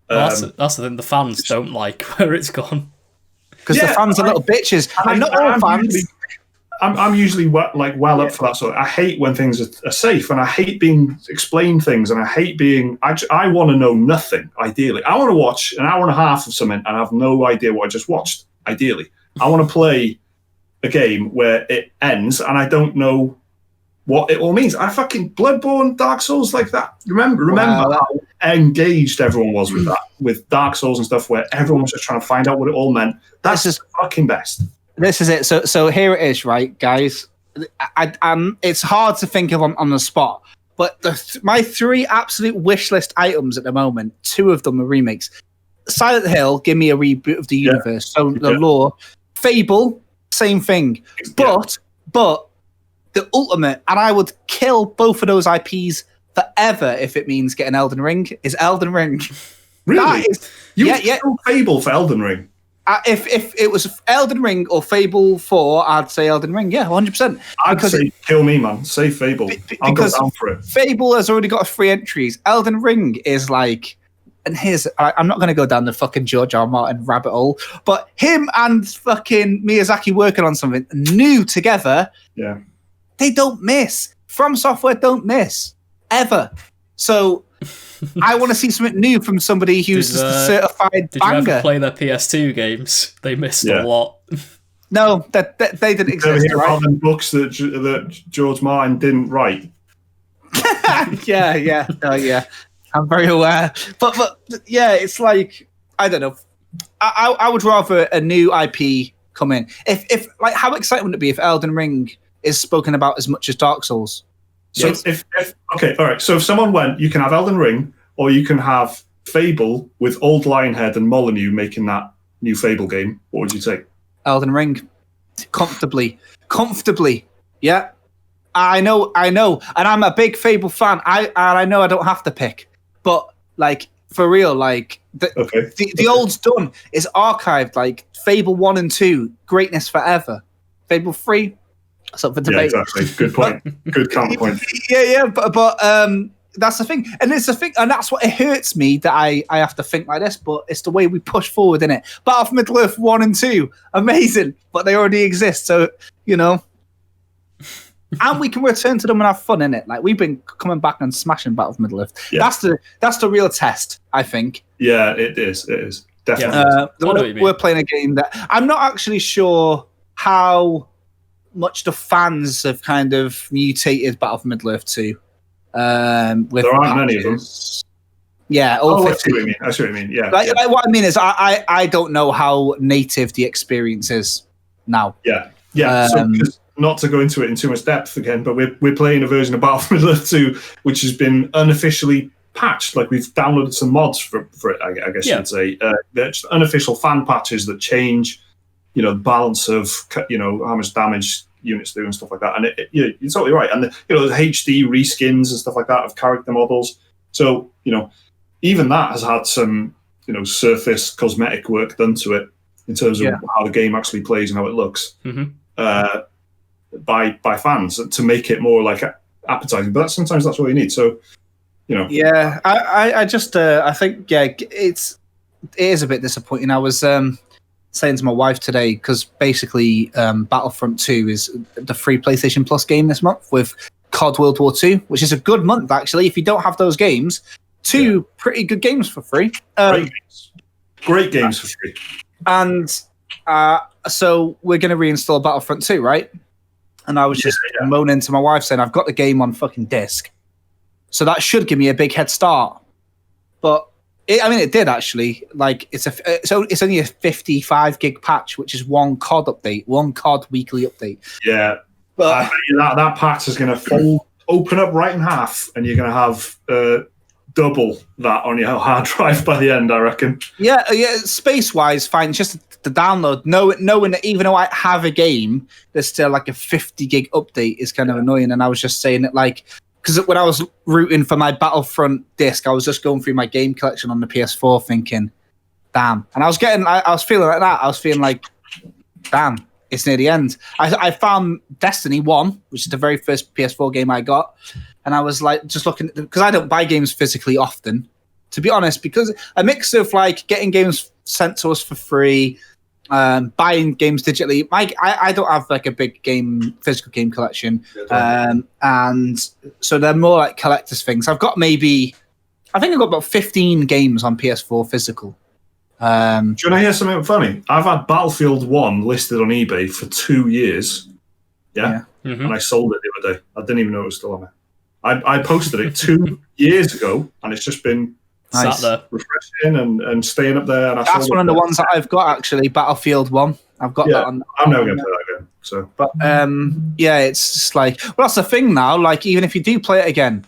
That's the thing. The fans don't like where it's gone, because the fans are little bitches. And not all fans. I'm usually well up for that sort. I hate when things are safe, and I hate being explained things, and I hate being. I want to know nothing. Ideally, I want to watch an hour and a half of something and have no idea what I just watched. Ideally, I want to play a game where it ends and I don't know what it all means. I fucking Bloodborne, Dark Souls, like that. Remember how engaged everyone was with that, with Dark Souls and stuff, where everyone was just trying to find out what it all meant. That's just fucking best. This is it. So here it is, right, guys. It's hard to think of on the spot, but my 3 absolute wish list items at the moment, 2 of them are remakes. Silent Hill, give me a reboot of the universe. So the lore. Fable, same thing. But the ultimate, and I would kill both of those IPs forever if it means getting Elden Ring, is Elden Ring. Really? You would kill Fable for Elden Ring? If it was Elden Ring or Fable 4, I'd say Elden Ring. Yeah, 100%. I'd say kill me, man. Say Fable. I'll go down for it. Fable has already got 3 entries. Elden Ring is like, and I'm not going to go down the fucking George R. R. Martin rabbit hole, but him and fucking Miyazaki working on something new together. Yeah. They don't miss. From Software don't miss ever. So I want to see something new from somebody who's just a certified banger. Did you ever play their PS2 games? They missed a lot. No, that they didn't exist. Hear about them books that George Martin didn't write. Yeah. I'm very aware. But yeah, it's like, I don't know. I would rather a new IP come in. If like, how exciting would it be if Elden Ring is spoken about as much as Dark Souls? So okay, all right. So if someone went, you can have Elden Ring, or you can have Fable with old Lionhead and Molyneux making that new Fable game. What would you take? Elden Ring, comfortably. Yeah, I know, and I'm a big Fable fan. I know I don't have to pick, but like for real, like the old's done. It's archived. Like Fable 1 and 2, greatness forever. Fable 3. Something to debate. Yeah, exactly. Good point. Good counterpoint. Yeah, but that's the thing, and it's the thing, and that's what it hurts me that I have to think like this. But it's the way we push forward, innit? Battle for Middle Earth 1 and 2, amazing, but they already exist, so you know. And we can return to them and have fun, innit? Like we've been coming back and smashing Battle for Middle Earth. Yeah. That's the real test, I think. Yeah, it is definitely. We're playing a game that I'm not actually sure how much the fans have kind of mutated Battle for Middle Earth 2. There aren't many of them. Yeah, all 50. I see what you mean. Yeah, like what I mean is, I don't know how native the experience is now. Yeah. So not to go into it in too much depth again, but we're playing a version of Battle for Middle Earth 2 which has been unofficially patched. Like we've downloaded some mods for it. I guess you'd say they're just unofficial fan patches that change, you know, the balance of, you know, how much damage units do and stuff like that. And you're totally right. And the HD reskins and stuff like that of character models. So even that has had some surface cosmetic work done to it in terms of how the game actually plays and how it looks by fans to make it more like appetizing. But sometimes that's all you need. So Yeah, I just I think it is a bit disappointing. I was saying to my wife today, because basically Battlefront 2 is the free PlayStation Plus game this month with COD World War 2, which is a good month actually. If you don't have those games, two pretty good games for free. Great games for free. And so we're going to reinstall Battlefront 2, right? And I was just moaning to my wife saying, I've got the game on fucking disc. So that should give me a big head start. But it did actually. Like it's only a 55 gig patch, which is one COD update, one COD weekly update. Yeah, but that patch is going to open up right in half, and you're going to have double that on your hard drive by the end, I reckon. Yeah. Space wise, fine. Just the download. Knowing that even though I have a game, there's still like a 50 gig update is kind of annoying. And I was just saying that because when I was rooting for my Battlefront disc, I was just going through my game collection on the PS4 thinking, damn. And I was feeling like that. I was feeling like, damn, it's near the end. I found Destiny 1, which is the very first PS4 game I got. And I was like, just looking, because I don't buy games physically often, to be honest, because a mix of like getting games sent to us for free, buying games digitally. I don't have like a big physical game collection, and so they're more like collector's things. I think I've got about 15 games on PS4 physical. Do you want to hear something funny? I've had Battlefield 1 listed on eBay for 2 years, and I sold it the other day. I didn't even know it was still on there. I posted it 2 years ago, and it's just been sat there, refreshing and staying up there. And that's one of the ones that I've got actually. Battlefield 1. I've got that on. I'm never going to play that again. So, but it's just like, well, that's the thing now. Like, even if you do play it again,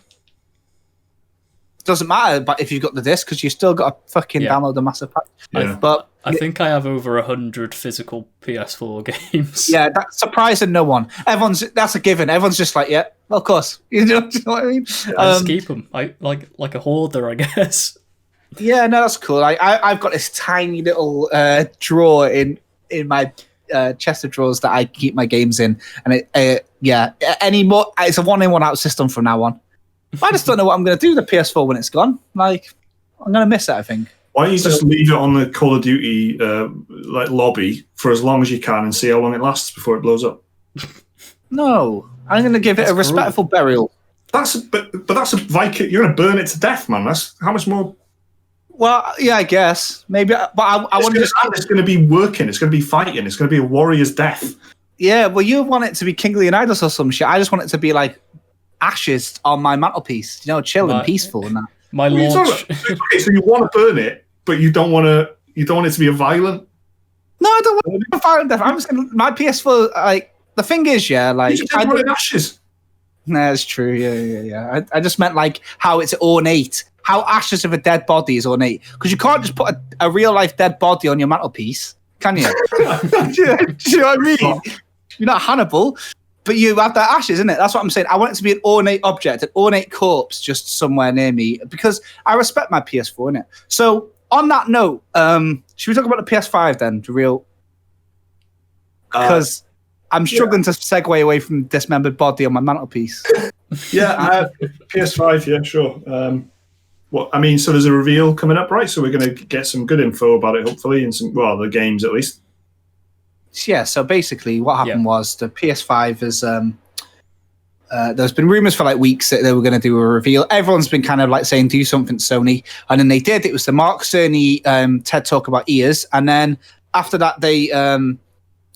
it doesn't matter. But if you've got the disc, because you still got to fucking download the massive pack. Yeah. But I think I have over 100 physical PS4 games. Yeah, that's surprising no one. That's a given. Everyone's just like, yeah, well, of course. You know what I mean? I just keep them. Like a hoarder, I guess. Yeah, no, that's cool. I've got this tiny little drawer in my chest of drawers that I keep my games in, and it's a 1-in, 1-out system from now on. I just don't know what I'm going to do with the PS4 when it's gone. Like, I'm going to miss it, I think. Why don't you just leave it on the Call of Duty lobby for as long as you can and see how long it lasts before it blows up? No, I'm going to give it a respectful burial. But that's a Viking. You're going to burn it to death, man. That's how much more. Well, yeah, I guess maybe, but I want to. It's going to be working. It's going to be fighting. It's going to be a warrior's death. Yeah, well, you want it to be King Leonidas or some shit. I just want it to be like ashes on my mantelpiece. Chill and peaceful and that. My launch. Okay, so you want to burn it, but you don't want it to be a violent. No, I don't want a violent death. I'm just gonna, my PS4. Like, the thing is, like, you just want it ashes. Nah, it's true. Yeah. I just meant like how it's ornate. How ashes of a dead body is ornate. Because you can't just put a real life dead body on your mantelpiece, can you? Do you know what I mean? You're not Hannibal, but you have the ashes, isn't it? That's what I'm saying. I want it to be an ornate object, an ornate corpse just somewhere near me, because I respect my PS4, innit? So on that note, should we talk about the PS5 then? The real, because I'm struggling to segue away from dismembered body on my mantelpiece. Yeah, PS5. Yeah, sure. So there's a reveal coming up, right? So we're going to get some good info about it, hopefully, and the games at least. Yeah, so basically what happened was the PS5 is there's been rumors for like weeks that they were going to do a reveal. Everyone's been kind of like saying do something Sony, and then they did. It was the Mark Cerny TED Talk about ears, and then after that they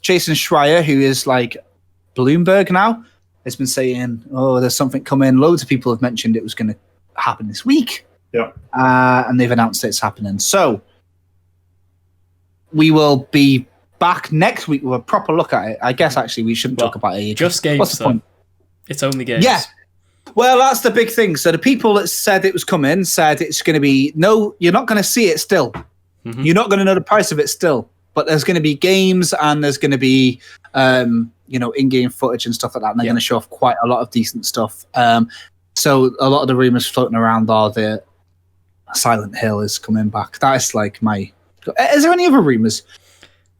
Jason Schreier, who is like Bloomberg now, has been saying, oh, there's something coming. Loads of people have mentioned it was going to happen this week. Yeah. And they've announced it's happening. So we will be back next week with a proper look at it. I guess actually we shouldn't talk about it. Just games. What's the point? It's only games. Yeah. Well, that's the big thing. So the people that said it was coming said it's going to be, no, you're not going to see it still. Mm-hmm. You're not going to know the price of it still. but there's going to be games and there's going to be in-game footage and stuff like that, and they're going to show off quite a lot of decent stuff. So a lot of the rumors floating around are that Silent Hill is coming back. That is like my. Is there any other rumors?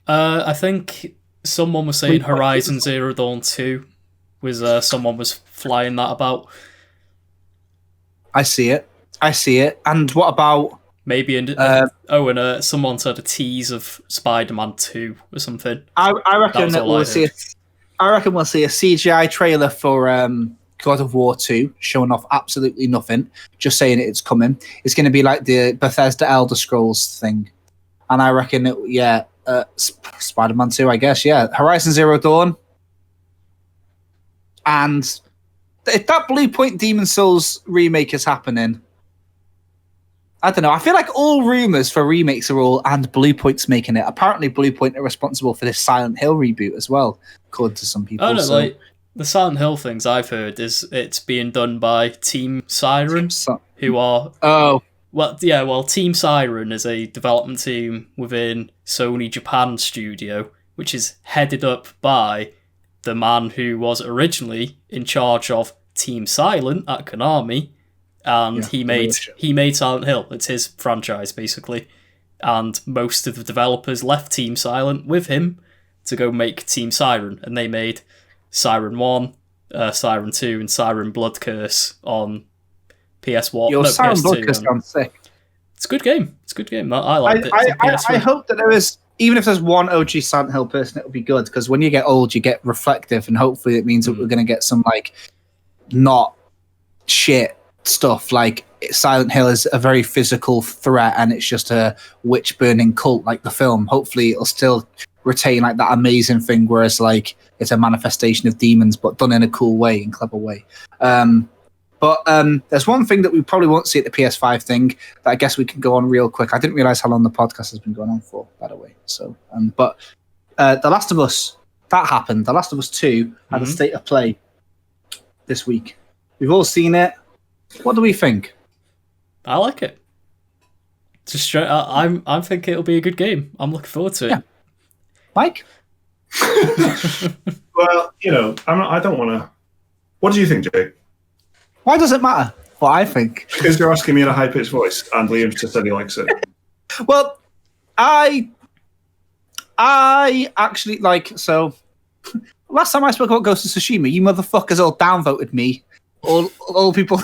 I think someone was saying Horizon Zero Dawn 2 was someone was flying that about. I see it. And what about maybe? Someone said a tease of Spider-Man 2 or something. I reckon that we'll see. I reckon we'll see a CGI trailer for God of War 2 showing off absolutely nothing, just saying it's coming. It's going to be like the Bethesda Elder Scrolls thing, and I reckon Spider-Man 2, I guess. Yeah, Horizon Zero Dawn, and if that Blue Point Demon Souls remake is happening, I don't know. I feel like all rumors for remakes are all, and Blue Point's making it. Apparently, Blue Point are responsible for this Silent Hill reboot as well, according to some people. Oh no, like the Silent Hill things I've heard is it's being done by Team Siren, who are Team Siren is a development team within Sony Japan Studio, which is headed up by the man who was originally in charge of Team Silent at Konami, and he made Silent Hill. It's his franchise basically, and most of the developers left Team Silent with him to go make Team Siren, and they made Siren 1, Siren 2, and Siren Blood Curse on PS1. Siren Blood Curse sounds sick. It's a good game. I liked it. I hope that there is, even if there's one OG Silent Hill person, it will be good, because when you get old, you get reflective, and hopefully it means that we're going to get some like not shit stuff. Like Silent Hill is a very physical threat, and it's just a witch burning cult like the film. Hopefully it'll still retain like that amazing thing, whereas like it's a manifestation of demons but done in a cool way and clever way. But there's one thing that we probably won't see at the PS5 thing that I guess we can go on real quick. I didn't realize how long the podcast has been going on for, by the way. So but The Last of Us, that happened. The Last of Us 2 had a state of play this week. We've all seen it. What do we think? I like it. Just straight, I'm thinking it'll be a good game. I'm looking forward to it. Yeah. Mike? Well, I don't want to. What do you think, Jake? Why does it matter what I think? Because you're asking me in a high-pitched voice, and Liam just said he likes it. Well, I actually so. Last time I spoke about Ghost of Tsushima, you motherfuckers all downvoted me. All people,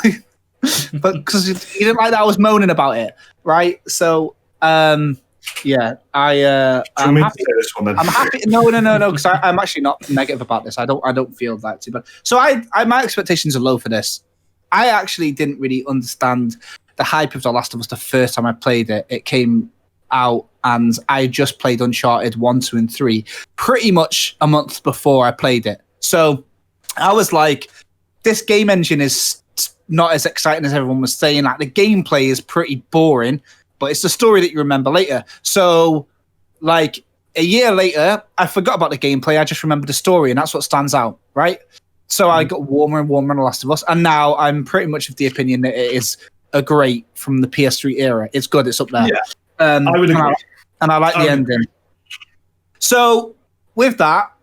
but because you didn't like that I was moaning about it, right? So, I'm happy. This one, then? I'm happy. No, because I'm actually not negative about this. I don't feel that too bad. So my expectations are low for this. I actually didn't really understand the hype of The Last of Us the first time I played it. It came out, and I just played Uncharted 1, 2, and 3 pretty much a month before I played it. So I was like, this game engine is not as exciting as everyone was saying. Like, the gameplay is pretty boring, but it's the story that you remember later. So, like, a year later, I forgot about the gameplay. I just remember the story, and that's what stands out, right? So I got warmer and warmer on The Last of Us, and now I'm pretty much of the opinion that it is a great from the PS3 era. It's good. It's up there. Yeah, I would agree. And I like the ending. So with that,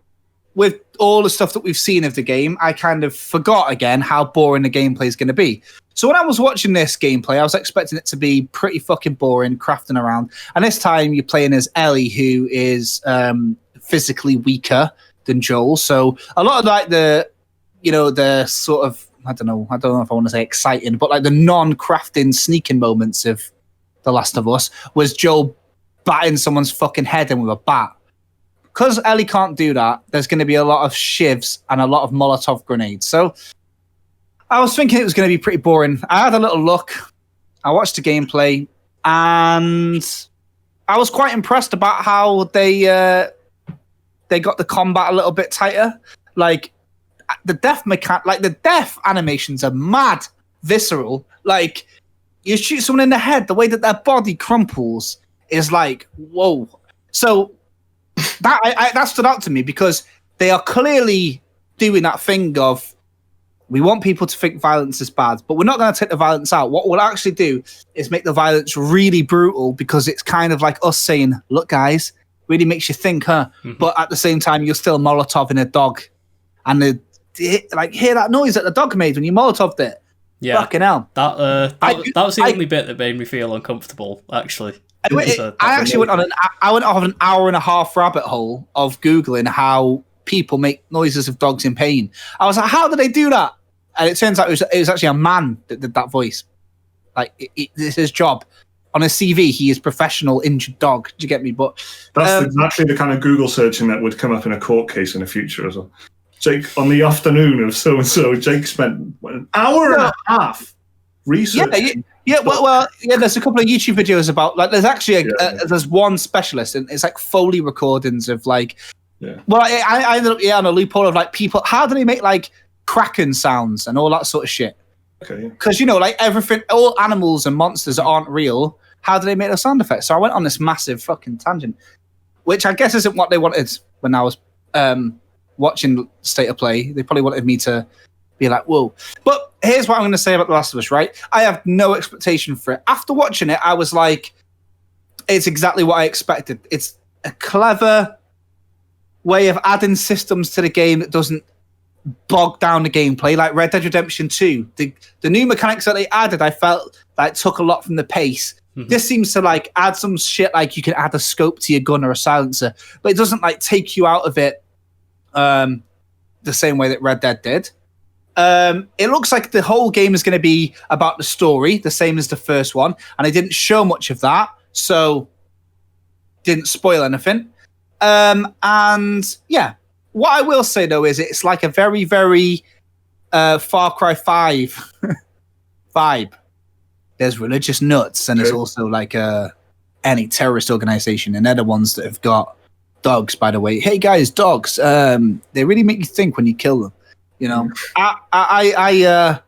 with all the stuff that we've seen of the game, I kind of forgot again how boring the gameplay is going to be. So when I was watching this gameplay, I was expecting it to be pretty fucking boring, crafting around. And this time you're playing as Ellie, who is physically weaker than Joel. So a lot of like the sort of, I don't know if I want to say exciting, but like the non-crafting sneaking moments of The Last of Us was Joel batting someone's fucking head in with a bat. Because Ellie can't do that, there's going to be a lot of shivs and a lot of Molotov grenades. So I was thinking it was going to be pretty boring. I had a little look. I watched the gameplay, and I was quite impressed about how they got the combat a little bit tighter. Like, the death animations are mad visceral. Like, you shoot someone in the head, the way that their body crumples is like, whoa. So that stood out to me, because they are clearly doing that thing of, we want people to think violence is bad, but we're not going to take the violence out. What we'll actually do is make the violence really brutal, because it's kind of like us saying, look, guys, Really makes you think, huh? But at the same time, you're still Molotoving a dog, and hear that noise that the dog made when you Molotoved it. Yeah, fucking hell. That was the only bit that made me feel uncomfortable. Actually, I actually went on an hour and a half rabbit hole of Googling how people make noises of dogs in pain. I was like, how do they do that? And it turns out it was actually a man that did that voice. Like, it's his job. On his CV, he is professional injured dog. Do you get me? But that's exactly the kind of Google searching that would come up in a court case in the future as well. Jake, on the afternoon of so-and-so, Jake spent an hour and a half researching. Yeah, well, there's a couple of YouTube videos about, like, there's actually there's one specialist, and it's like Foley recordings of, like, well, I ended up on a loophole of, like, people, how do they make, like, Kraken sounds and all that sort of shit? Okay. Because, you know, like, everything, all animals and monsters that aren't real, how do they make those sound effects? So I went on this massive fucking tangent, which I guess isn't what they wanted when I was watching State of Play. They probably wanted me to be like, whoa. But here's what I'm going to say about The Last of Us, right? I have no expectation for it. After watching it, I was like, it's exactly what I expected. It's a clever way of adding systems to the game that doesn't bog down the gameplay, like Red Dead Redemption 2. The new mechanics that they added, I felt like took a lot from the pace. This seems to, like, add some shit, like you can add a scope to your gun or a silencer, but it doesn't, like, take you out of it the same way that Red Dead did. It looks like the whole game is going to be about the story, the same as the first one, and they didn't show much of that, so didn't spoil anything. And yeah, what I will say though is it's like a very, very Far Cry 5 vibe. There's religious nuts, and there's also like any terrorist organization, and they're the ones that have got dogs, by the way. Hey guys, dogs. They really make you think when you kill them. You know, I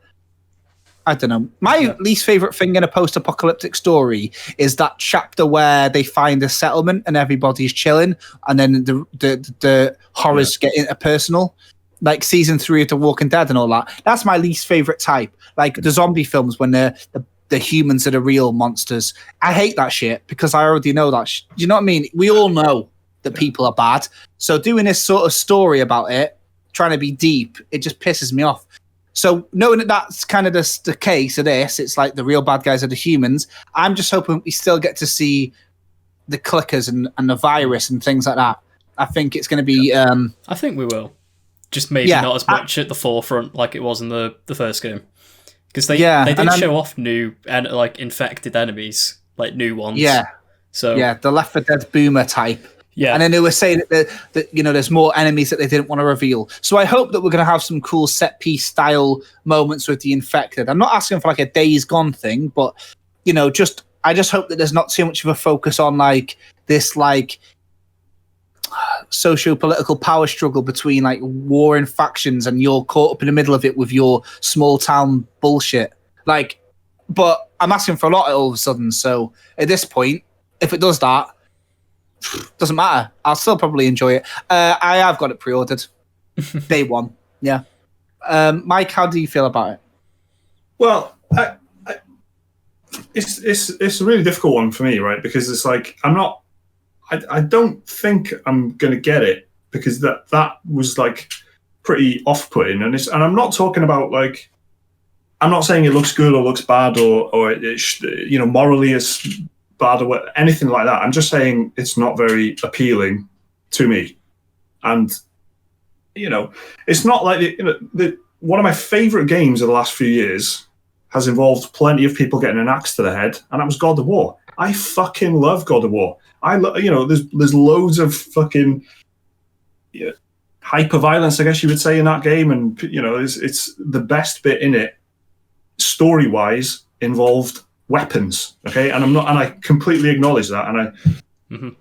don't know. My least favorite thing in a post-apocalyptic story is that chapter where they find a settlement and everybody's chilling, and then the horrors get interpersonal, like season 3 of The Walking Dead and all that. That's my least favorite type. Like the zombie films when the humans are the real monsters. I hate that shit because I already know that. Do you know what I mean? We all know that people are bad. So doing this sort of story about it, trying to be deep, it just pisses me off. So knowing that that's kind of the case of this, it's like the real bad guys are the humans. I'm just hoping we still get to see the clickers and the virus and things like that. I think it's going to be... I think we will. Just maybe not as much at the forefront like it was in the first game. Because they did show off new like infected enemies, like new ones. Yeah. So the Left 4 Dead boomer type. Yeah. And then they were saying that you know, there's more enemies that they didn't want to reveal. So I hope that we're going to have some cool set piece style moments with the infected. I'm not asking for like a Days Gone thing, but you know, I just hope that there's not too much of a focus on like this like socio-political power struggle between like warring factions, and you're caught up in the middle of it with your small town bullshit. Like, but I'm asking for a lot all of a sudden. So at this point, if it does that, doesn't matter. I'll still probably enjoy it. I have got it pre-ordered. Day one. Yeah. Mike, how do you feel about it? Well, it's a really difficult one for me, right? Because it's like I don't think I'm gonna get it, because that was like pretty off-putting, and I'm not talking about like, I'm not saying it looks good or looks bad or you know, morally it's bad or anything like that. I'm just saying it's not very appealing to me, and you know, it's not like one of my favorite games of the last few years has involved plenty of people getting an axe to the head, and that was God of War. I fucking love God of War. You know, there's loads of fucking hyper violence, I guess you would say, in that game, and you know, it's the best bit in it, story wise, involved weapons. Okay, and I completely acknowledge that, and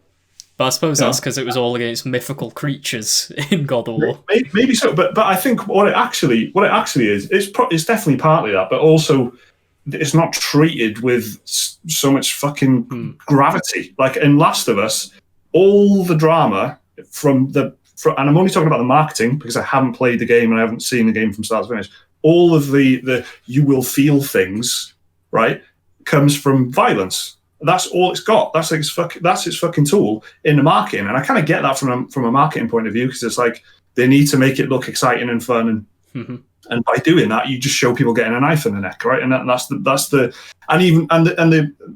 But I suppose that's because it was all against mythical creatures in God of War. Maybe so, but I think what it actually is, it's definitely partly that, but also it's not treated with so much fucking gravity. Like in Last of Us, all the drama and I'm only talking about the marketing because I haven't played the game and I haven't seen the game from start to finish. All of the you will feel things, right, comes from violence. that's all it's got. That's its fucking tool in the marketing, and I kind of get that from a marketing point of view, because it's like they need to make it look exciting and fun, and by doing that, you just show people getting a knife in the neck, right? And that's the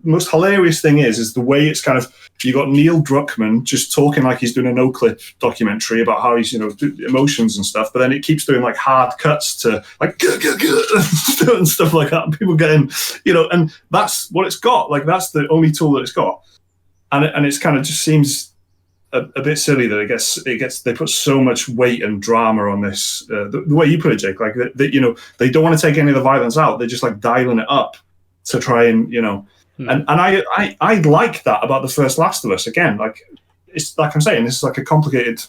most hilarious thing is the way it's kind of, you got Neil Druckmann just talking like he's doing a no-clip documentary about how he's, emotions and stuff, but then it keeps doing like hard cuts to like and stuff like that, and people getting, and that's what it's got. Like, that's the only tool that it's got, and it's kind of just seems a bit silly that it gets they put so much weight and drama on this. The way you put it, Jake, like that, they don't want to take any of the violence out. They're just like dialing it up to try and and I like that about the first Last of Us. Again, like, it's like I'm saying, this is like a complicated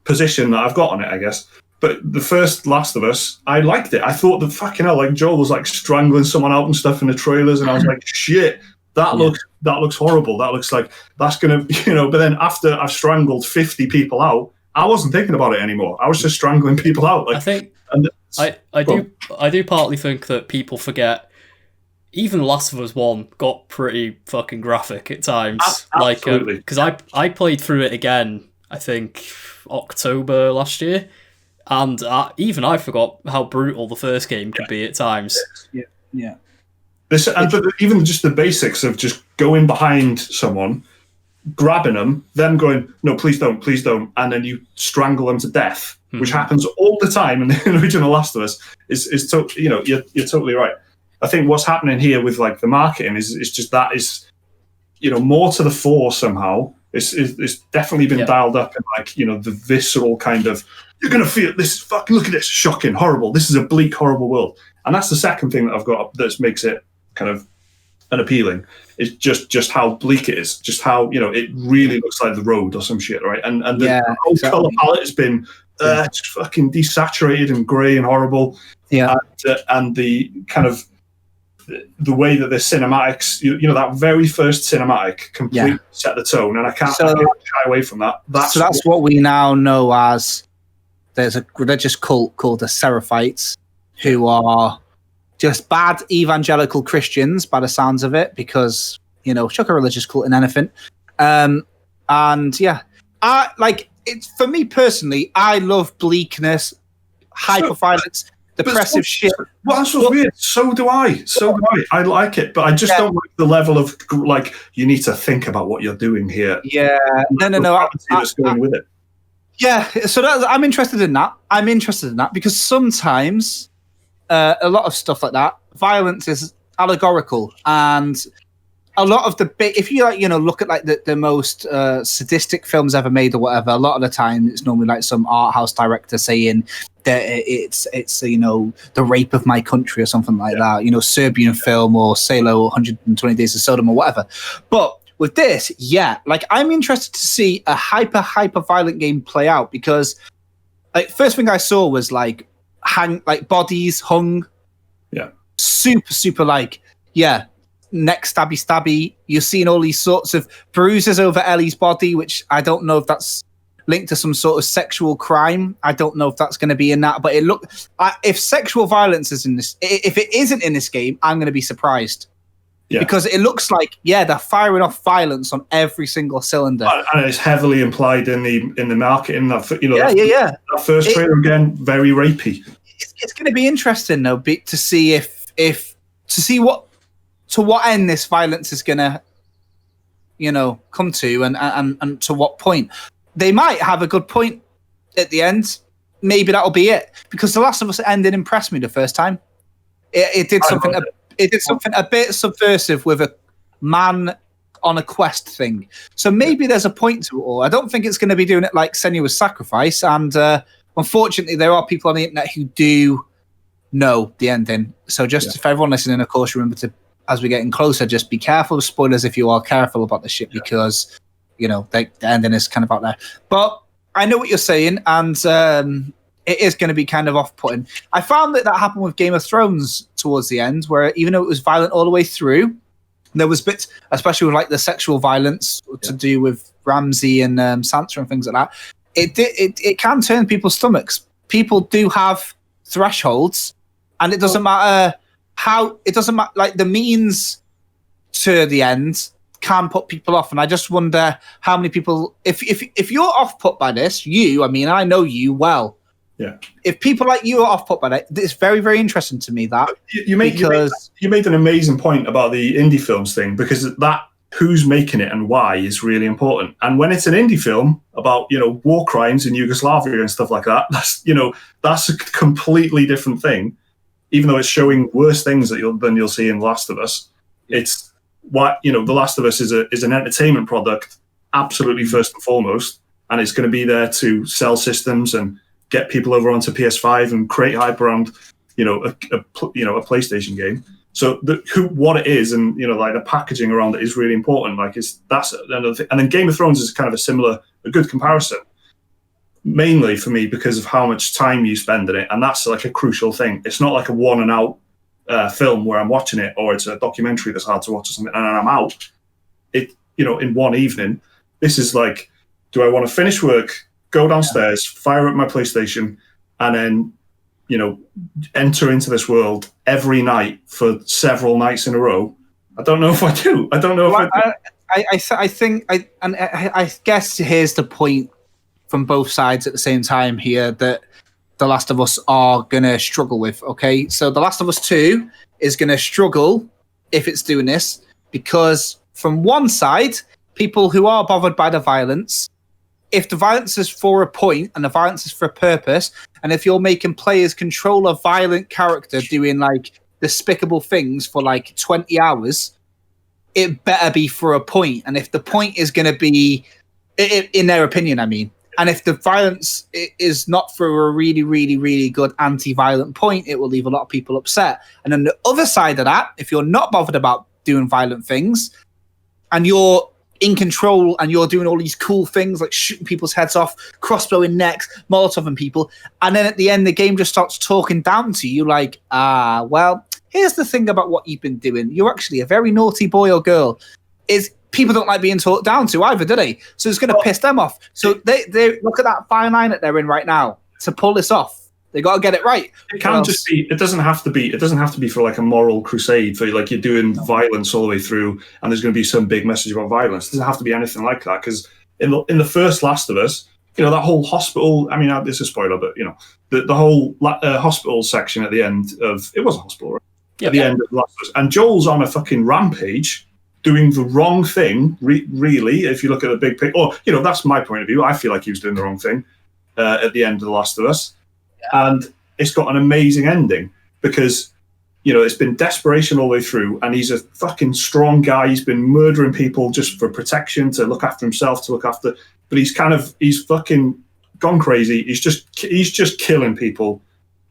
position that I've got on it, I guess. But the first Last of Us, I liked it. I thought that fucking hell, like, Joel was like strangling someone out and stuff in the trailers, and I was like, shit. That looks horrible. That looks like that's gonna, But then after I've strangled 50 people out, I wasn't thinking about it anymore. I was just strangling people out. Like, I think, I do partly think that people forget. Even Last of Us 1 got pretty fucking graphic at times. Absolutely. Like, because I played through it again, I think October last year, and even I forgot how brutal the first game could be at times. Yeah. But even just the basics of just going behind someone, grabbing them, them going, no, please don't, and then you strangle them to death, which happens all the time in the original Last of Us. You're totally right. I think what's happening here with like the marketing is just that is, more to the fore somehow. It's definitely been dialed up in like, the visceral kind of, you're gonna feel this. Fucking look at this, shocking, horrible. This is a bleak, horrible world, and that's the second thing that I've got that makes it kind of unappealing. It's just how bleak it is, just how it really looks like the road or some shit, right? And the whole color palette has been just fucking desaturated and grey and horrible. And the kind of the way that the cinematics, that very first cinematic completely set the tone, and I can't shy away from that. That's what we now know as, there's a religious cult called the Seraphites, who are just bad evangelical Christians by the sounds of it, because chuck a religious cult in anything. I like it's, for me personally, I love bleakness, hyper-violence, depressive shit. Well, that's what's weird. So do I. I like it, but I just don't like the level of like, you need to think about what you're doing here. Yeah, no. That's going with it. Yeah, so I'm interested in that. Because sometimes a lot of stuff like that, violence is allegorical, and a lot of the if you look at like the most sadistic films ever made or whatever, a lot of the time it's normally like some art house director saying that it's the rape of my country or something like that, Serbian film, or Salo 120 Days of Sodom or whatever. But with this, like, I'm interested to see a hyper violent game play out, because like first thing I saw was like bodies hung, super like neck stabby. You're seeing all these sorts of bruises over Ellie's body, which I don't know if that's linked to some sort of sexual crime. I don't know if that's going to be in that, but if sexual violence is in this, if it isn't in this game, I'm going to be surprised. Because it looks like they're firing off violence on every single cylinder, and it's heavily implied in the marketing. That first trailer again, very rapey. It's going to be interesting though, to see to what end this violence is going to come to, and to what point. They might have a good point at the end. Maybe that'll be it, because The Last of Us ended impressed me the first time. It did something. It did something a bit subversive with a man on a quest thing. So maybe there's a point to it all. I don't think it's going to be doing it like Senua's Sacrifice. And unfortunately, there are people on the internet who do know the ending. So just for everyone listening, of course, remember to, as we're getting closer, just be careful with spoilers if you are careful about the shit, because, the ending is kind of out there. But I know what you're saying, and it is going to be kind of off-putting. I found that happened with Game of Thrones towards the end, where even though it was violent all the way through, there was bits, especially with like the sexual violence to do with Ramsay and Sansa and things like that. It can turn people's stomachs. People do have thresholds, and it doesn't matter how. It doesn't matter like the means to the end can put people off, and I just wonder how many people, if you're off put by this, I know you well. Yeah. If people like you are off put by that, it's very, very interesting to me that you made an amazing point about the indie films thing, because that who's making it and why is really important. And when it's an indie film about, war crimes in Yugoslavia and stuff like that, that's a completely different thing. Even though it's showing worse things than you'll see in The Last of Us, it's why The Last of Us is an entertainment product, absolutely first and foremost, and it's going to be there to sell systems and get people over onto PS5 and create hype around, a PlayStation game. So what it is, and the packaging around it is really important. That's another thing. And then Game of Thrones is kind of a good comparison, mainly for me because of how much time you spend in it, and that's like a crucial thing. It's not like a one and out film where I'm watching it, or it's a documentary that's hard to watch or something, and then I'm out. In one evening. This is like, do I want to finish work, go downstairs, fire up my PlayStation, and then, enter into this world every night for several nights in a row? I don't know if I do. I don't know if I do. I guess here's the point from both sides at the same time here that The Last of Us are going to struggle with, okay? So The Last of Us 2 is going to struggle if it's doing this, because from one side, people who are bothered by the violence, if the violence is for a point and the violence is for a purpose, and if you're making players control a violent character doing despicable things for 20 hours, it better be for a point. And if the point is going to be, in their opinion, and if the violence is not for a really, really, really good anti-violent point, it will leave a lot of people upset. And on the other side of that, if you're not bothered about doing violent things and you're in control and you're doing all these cool things like shooting people's heads off, crossbowing necks, molotoving people, and then at the end the game just starts talking down to you well, here's the thing about what you've been doing. You're actually a very naughty boy or girl. People don't like being talked down to either, do they? So it's going to piss them off. So they look at that fine line that they're in right now to pull this off. They got to get it right. It can just be. It doesn't have to be. It doesn't have to be for a moral crusade for you're doing violence all the way through, and there's going to be some big message about violence. It doesn't have to be anything like that. Because in the first Last of Us, that whole hospital. This is a spoiler, but the whole hospital section at the end of it was a hospital, right? Yeah, at the end of Last of Us, and Joel's on a fucking rampage, doing the wrong thing. Really, if you look at the big picture, or that's my point of view. I feel like he was doing the wrong thing at the end of The Last of Us. And it's got an amazing ending because, it's been desperation all the way through, and he's a fucking strong guy. He's been murdering people just for protection, to look after himself, but he's fucking gone crazy. He's just killing people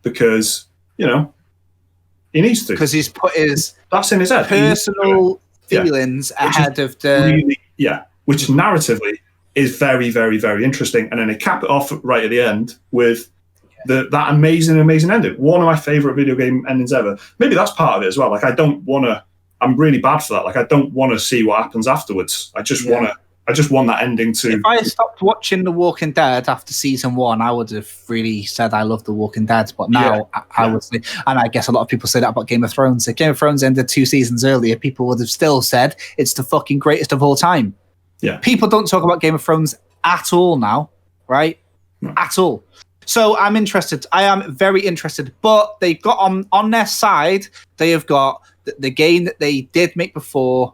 because, he needs to. Because he's put his that's in his head. Personal feelings ahead of the... Which narratively is very, very, very interesting. And then they cap it off right at the end with that amazing ending. One of my favorite video game endings ever. Maybe that's part of it as well. I'm really bad for that. I don't want to see what happens afterwards. I just want that ending to... If I stopped watching The Walking Dead after season 1, I would have really said I love The Walking Dead. But now I would say, and I guess a lot of people say that about Game of Thrones. If Game of Thrones ended 2 seasons earlier, people would have still said it's the fucking greatest of all time. Yeah. People don't talk about Game of Thrones at all now, right? No. At all. So I'm interested. I am very interested. But they've got on their side, they have got the game that they did make before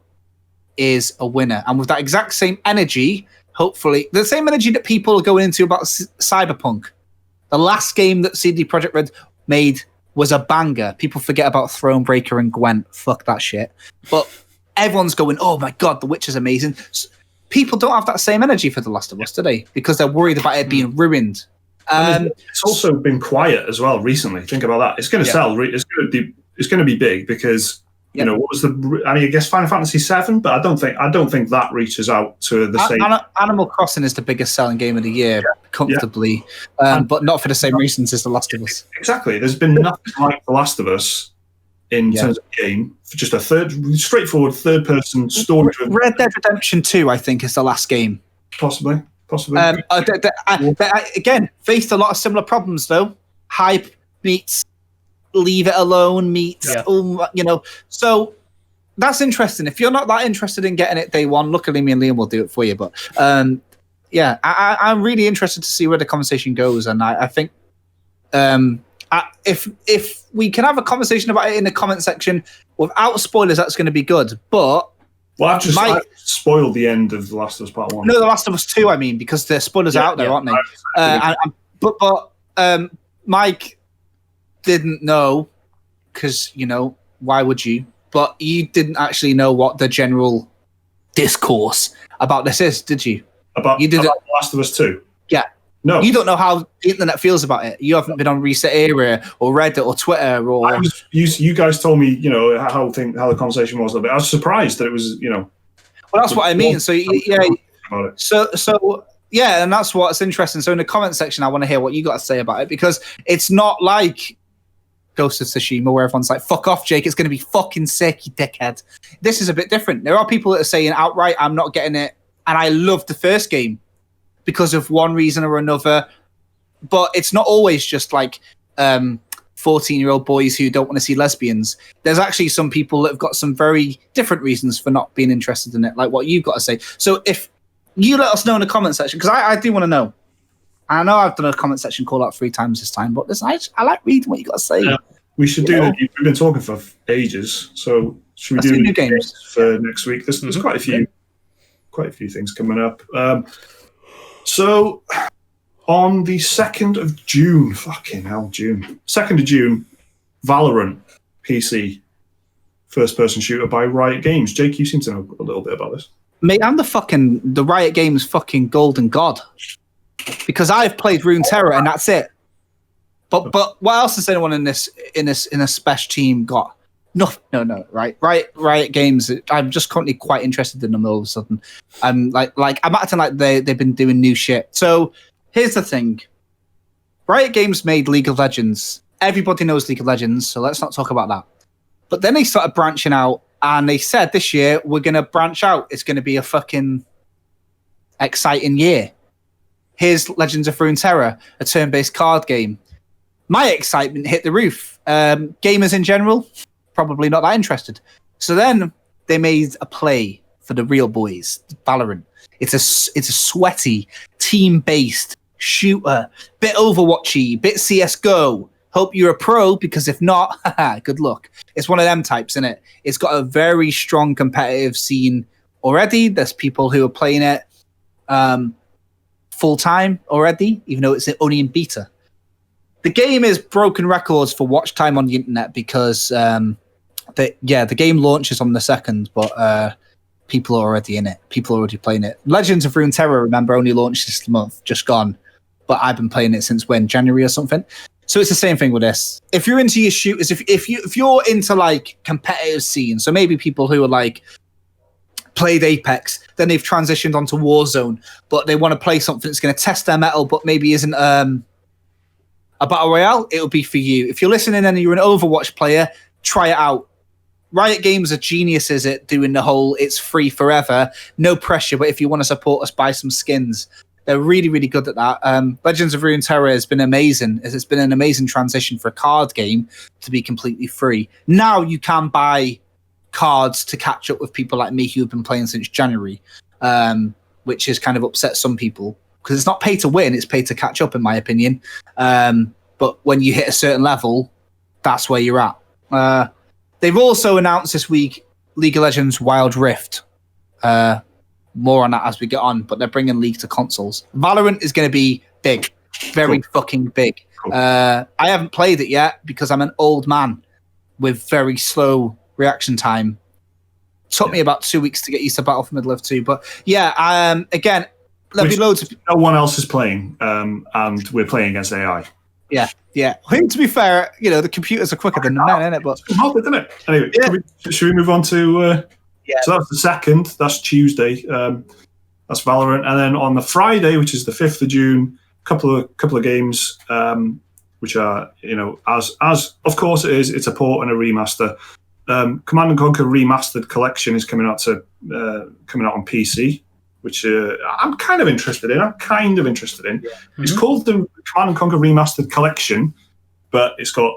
is a winner. And with that exact same energy, hopefully, the same energy that people are going into about Cyberpunk. The last game that CD Projekt Red made was a banger. People forget about Thronebreaker and Gwent. Fuck that shit. But everyone's going, oh my God, The Witcher's amazing. People don't have that same energy for The Last of Us today because they're worried about it being ruined. It's also been quiet as well recently. Think about that. It's going to sell. It's going to be big because what was I guess Final Fantasy VII, but I don't think that reaches out to the same. Animal Crossing is the biggest selling game of the year comfortably, but not for the same reasons as The Last of Us. Exactly. There's been nothing like The Last of Us in terms of game. For just a straightforward third-person story. Red Dead Redemption 2, I think, is the last game. Possibly. Again, faced a lot of similar problems though. Hype meets leave it alone meets, So that's interesting. If you're not that interested in getting it day one, luckily me and Liam will do it for you. But yeah, I'm really interested to see where the conversation goes, and I think if we can have a conversation about it in the comment section without spoilers, that's going to be good. But I've spoiled the end of The Last of Us Part 1. No, The Last of Us 2, I mean, because the spoilers are out there, aren't they? But Mike didn't know, because, why would you? But you didn't actually know what the general discourse about this is, did you? About The Last of Us 2? Yeah. No. You don't know how the internet feels about it. You haven't been on Reset Era or Reddit or Twitter or... You guys told me, how the conversation was a little bit. I was surprised that it was, Well, that's what I mean. So, yeah. So, yeah, and that's what's interesting. So in the comment section, I want to hear what you got to say about it, because it's not like Ghost of Tsushima where everyone's like, fuck off, Jake, it's going to be fucking sick, you dickhead. This is a bit different. There are people that are saying outright, I'm not getting it, and I loved the first game because of one reason or another. But it's not always just like 14-year-old boys who don't want to see lesbians. There's actually some people that have got some very different reasons for not being interested in it, like what you've got to say. So if you let us know in the comment section, because I do want to know. I know I've done a comment section call out 3 times this time, but listen, I like reading what you got to say. Yeah, we should do it. We've been talking for ages, so should we do new games for next week? There's quite a few things coming up. So on the 2nd of June, fucking hell, 2nd of June, Valorant PC first-person shooter by Riot Games. Jake, you seem to know a little bit about this. Mate, I'm the Riot Games fucking golden god, because I've played Runeterra and that's it. But what else has anyone in a special team got? No, right? Riot Games. I'm just currently quite interested in them all of a sudden. I'm like I'm acting like they've been doing new shit. So here's the thing: Riot Games made League of Legends. Everybody knows League of Legends, so let's not talk about that. But then they started branching out. And they said this year, we're going to branch out. It's going to be a fucking exciting year. Here's Legends of Runeterra, a turn-based card game. My excitement hit the roof. Gamers in general, probably not that interested. So then they made a play for the real boys, Valorant. It's a sweaty, team-based shooter, bit Overwatchy, bit CSGO. Hope you're a pro, because if not, good luck. It's one of them types, isn't it? It's got a very strong competitive scene already. There's people who are playing it full-time already, even though it's only in beta. The game is broken records for watch time on the internet because, the game launches on the 2nd, but people are already in it. People are already playing it. Legends of Runeterra, remember, only launched this month, just gone. But I've been playing it since when? January or something? So it's the same thing with this. If you're into your shooters, if you're into like competitive scenes, so maybe people who are like played Apex, then they've transitioned onto Warzone, but they want to play something that's going to test their mettle, but maybe isn't a battle royale, it'll be for you. If you're listening and you're an Overwatch player, try it out. Riot Games are geniuses at doing the whole it's free forever, no pressure, but if you want to support us, buy some skins. They're really, really good at that. Legends of Runeterra has been amazing. It's been an amazing transition for a card game to be completely free. Now you can buy cards to catch up with people like me who have been playing since January, which has kind of upset some people because it's not pay to win, it's pay to catch up, in my opinion. But when you hit a certain level, that's where you're at. They've also announced this week League of Legends Wild Rift. More on that as we get on, but they're bringing League to consoles. Valorant is going to be big, very fucking big. Cool. I haven't played it yet because I'm an old man with very slow reaction time. Took me about 2 weeks to get used to Battlefield Middle Earth 2, but yeah, again, there'll be loads of... No one else is playing, and we're playing against AI. Yeah. I think, to be fair, the computers are quicker than the men, isn't it? But it's hard, isn't it? Anyway, should we move on to... So that's the 2nd. That's Tuesday. That's Valorant, and then on the Friday, which is the 5th of June, couple of games, which are as of course it is. It's a port and a remaster. Command and Conquer Remastered Collection is coming out on PC, which I'm kind of interested in. Yeah. It's called the Command and Conquer Remastered Collection, but it's got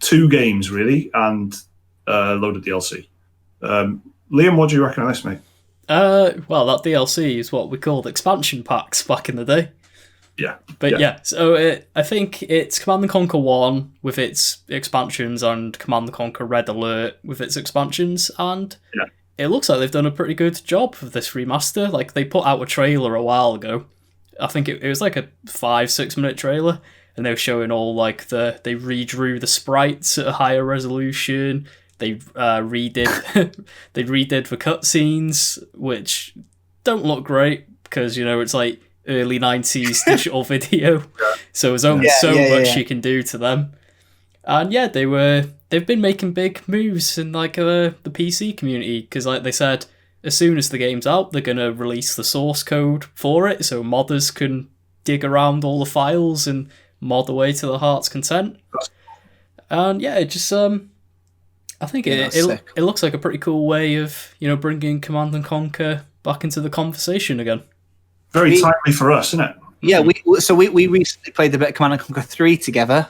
2 games really and a load of DLC. Liam, what do you reckon of this, mate? Well, that DLC is what we called expansion packs back in the day. Yeah. But yeah, so I think it's Command & Conquer 1 with its expansions and Command & Conquer Red Alert with its expansions, and it looks like they've done a pretty good job of this remaster. Like, they put out a trailer a while ago. I think it was like a 5-6 minute trailer, and they were showing all like they redrew the sprites at a higher resolution. They redid the cutscenes, which don't look great because it's like early 90s digital video, so there's only much you can do to them. And yeah, they've been making big moves in like the PC community, because like they said, as soon as the game's out, they're gonna release the source code for it, so modders can dig around all the files and mod away to their heart's content. And yeah, it just I think it looks like a pretty cool way of bringing Command and Conquer back into the conversation again. Very timely for us, isn't it? Yeah, we recently played a bit of Command & Conquer 3 together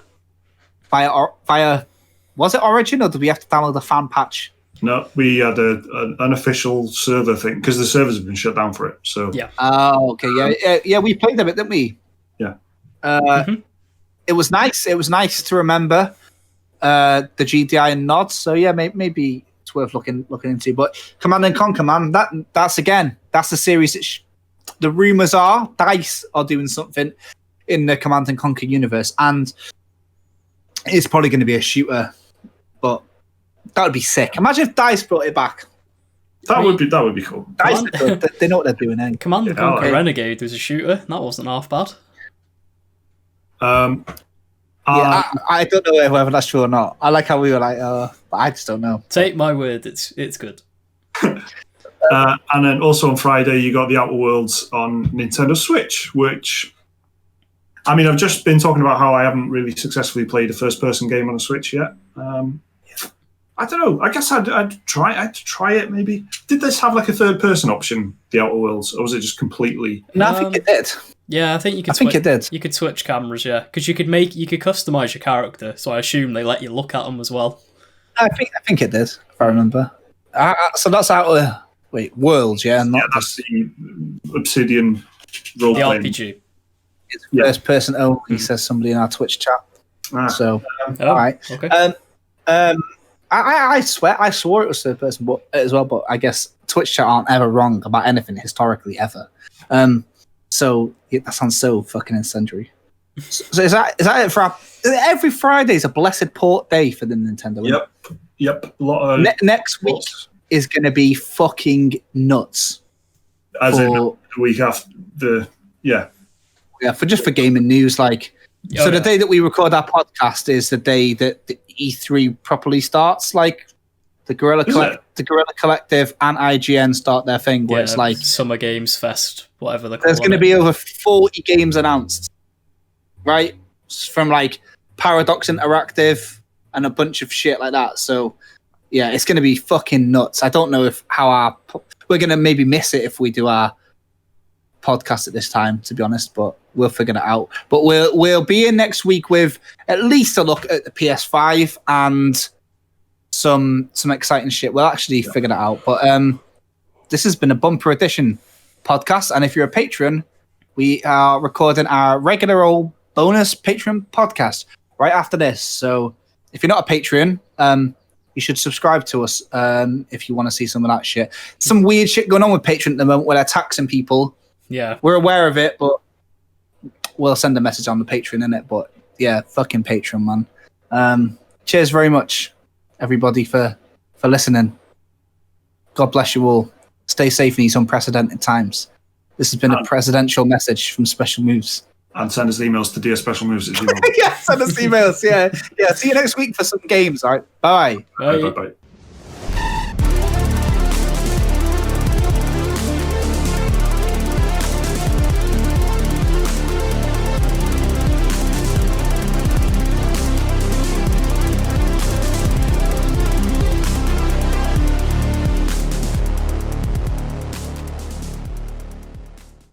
via was it Origin, or did we have to download the fan patch? No, we had an unofficial server thing because the servers have been shut down for it. So yeah. Oh, okay, yeah, we played a bit, didn't we? Yeah. It was nice. It was nice to remember the GDI and nods. So yeah, maybe it's worth looking into. But Command & Conquer, man, that's the series that the rumors are DICE are doing something in the Command & Conquer universe, and it's probably going to be a shooter, but that would be sick. Imagine if DICE brought it back. That would be cool. DICE, they know what they're doing. Eh? Command & Conquer Renegade was a shooter. That wasn't half bad. I don't know whether that's true or not. I like how we were like, but I just don't know. Take my word, it's good. And then also on Friday, you got the Outer Worlds on Nintendo Switch, which, I mean, I've just been talking about how I haven't really successfully played a first-person game on a Switch yet. I don't know. I guess I'd try it, maybe. Did this have like a third-person option, the Outer Worlds, or was it just completely... No, I think it did. Yeah, I think you could. It did. You could switch cameras, yeah, because you could customize your character. So I assume they let you look at them as well. I think it did, if I remember. So that's Outer Worlds, yeah, not that's the Obsidian role playing. The RPG. It's first person only, says somebody in our Twitch chat. So, all right. Okay. I swore it was third person, but as well. But I guess Twitch chat aren't ever wrong about anything historically ever. So that sounds so fucking incendiary. So is that it for every Friday is a blessed port day for the Nintendo? Yep. A lot of next week is going to be fucking nuts. As in the week after for gaming news, like. So the day that we record our podcast is the day that the E3 properly starts. Like the Guerrilla Collective and IGN start their thing, where it's like Summer Games Fest, whatever they're there's going to be over 40 games announced, right? From like Paradox Interactive and a bunch of shit like that. So yeah, it's going to be fucking nuts. I don't know we're going to maybe miss it if we do our podcast at this time, to be honest, but we'll figure it out. But we'll be in next week with at least a look at the PS5 and some exciting shit. We'll actually figure that out. But this has been a bumper edition podcast, and if you're a patron, we are recording our regular old bonus Patreon podcast right after this. So if you're not a patron, you should subscribe to us if you want to see some of that shit. Some weird shit going on with Patreon at the moment where they're taxing people. Yeah, we're aware of it, but we'll send a message on the Patreon, innit? But yeah, fucking Patreon, man. Cheers very much, everybody, for listening. God bless you all. Stay safe in these unprecedented times. This has been a presidential message from Special Moves. And send us emails to dearspecialmoves@gmail.com. Yeah, send us emails. Yeah. See you next week for some games. All right. Bye. Bye. Bye.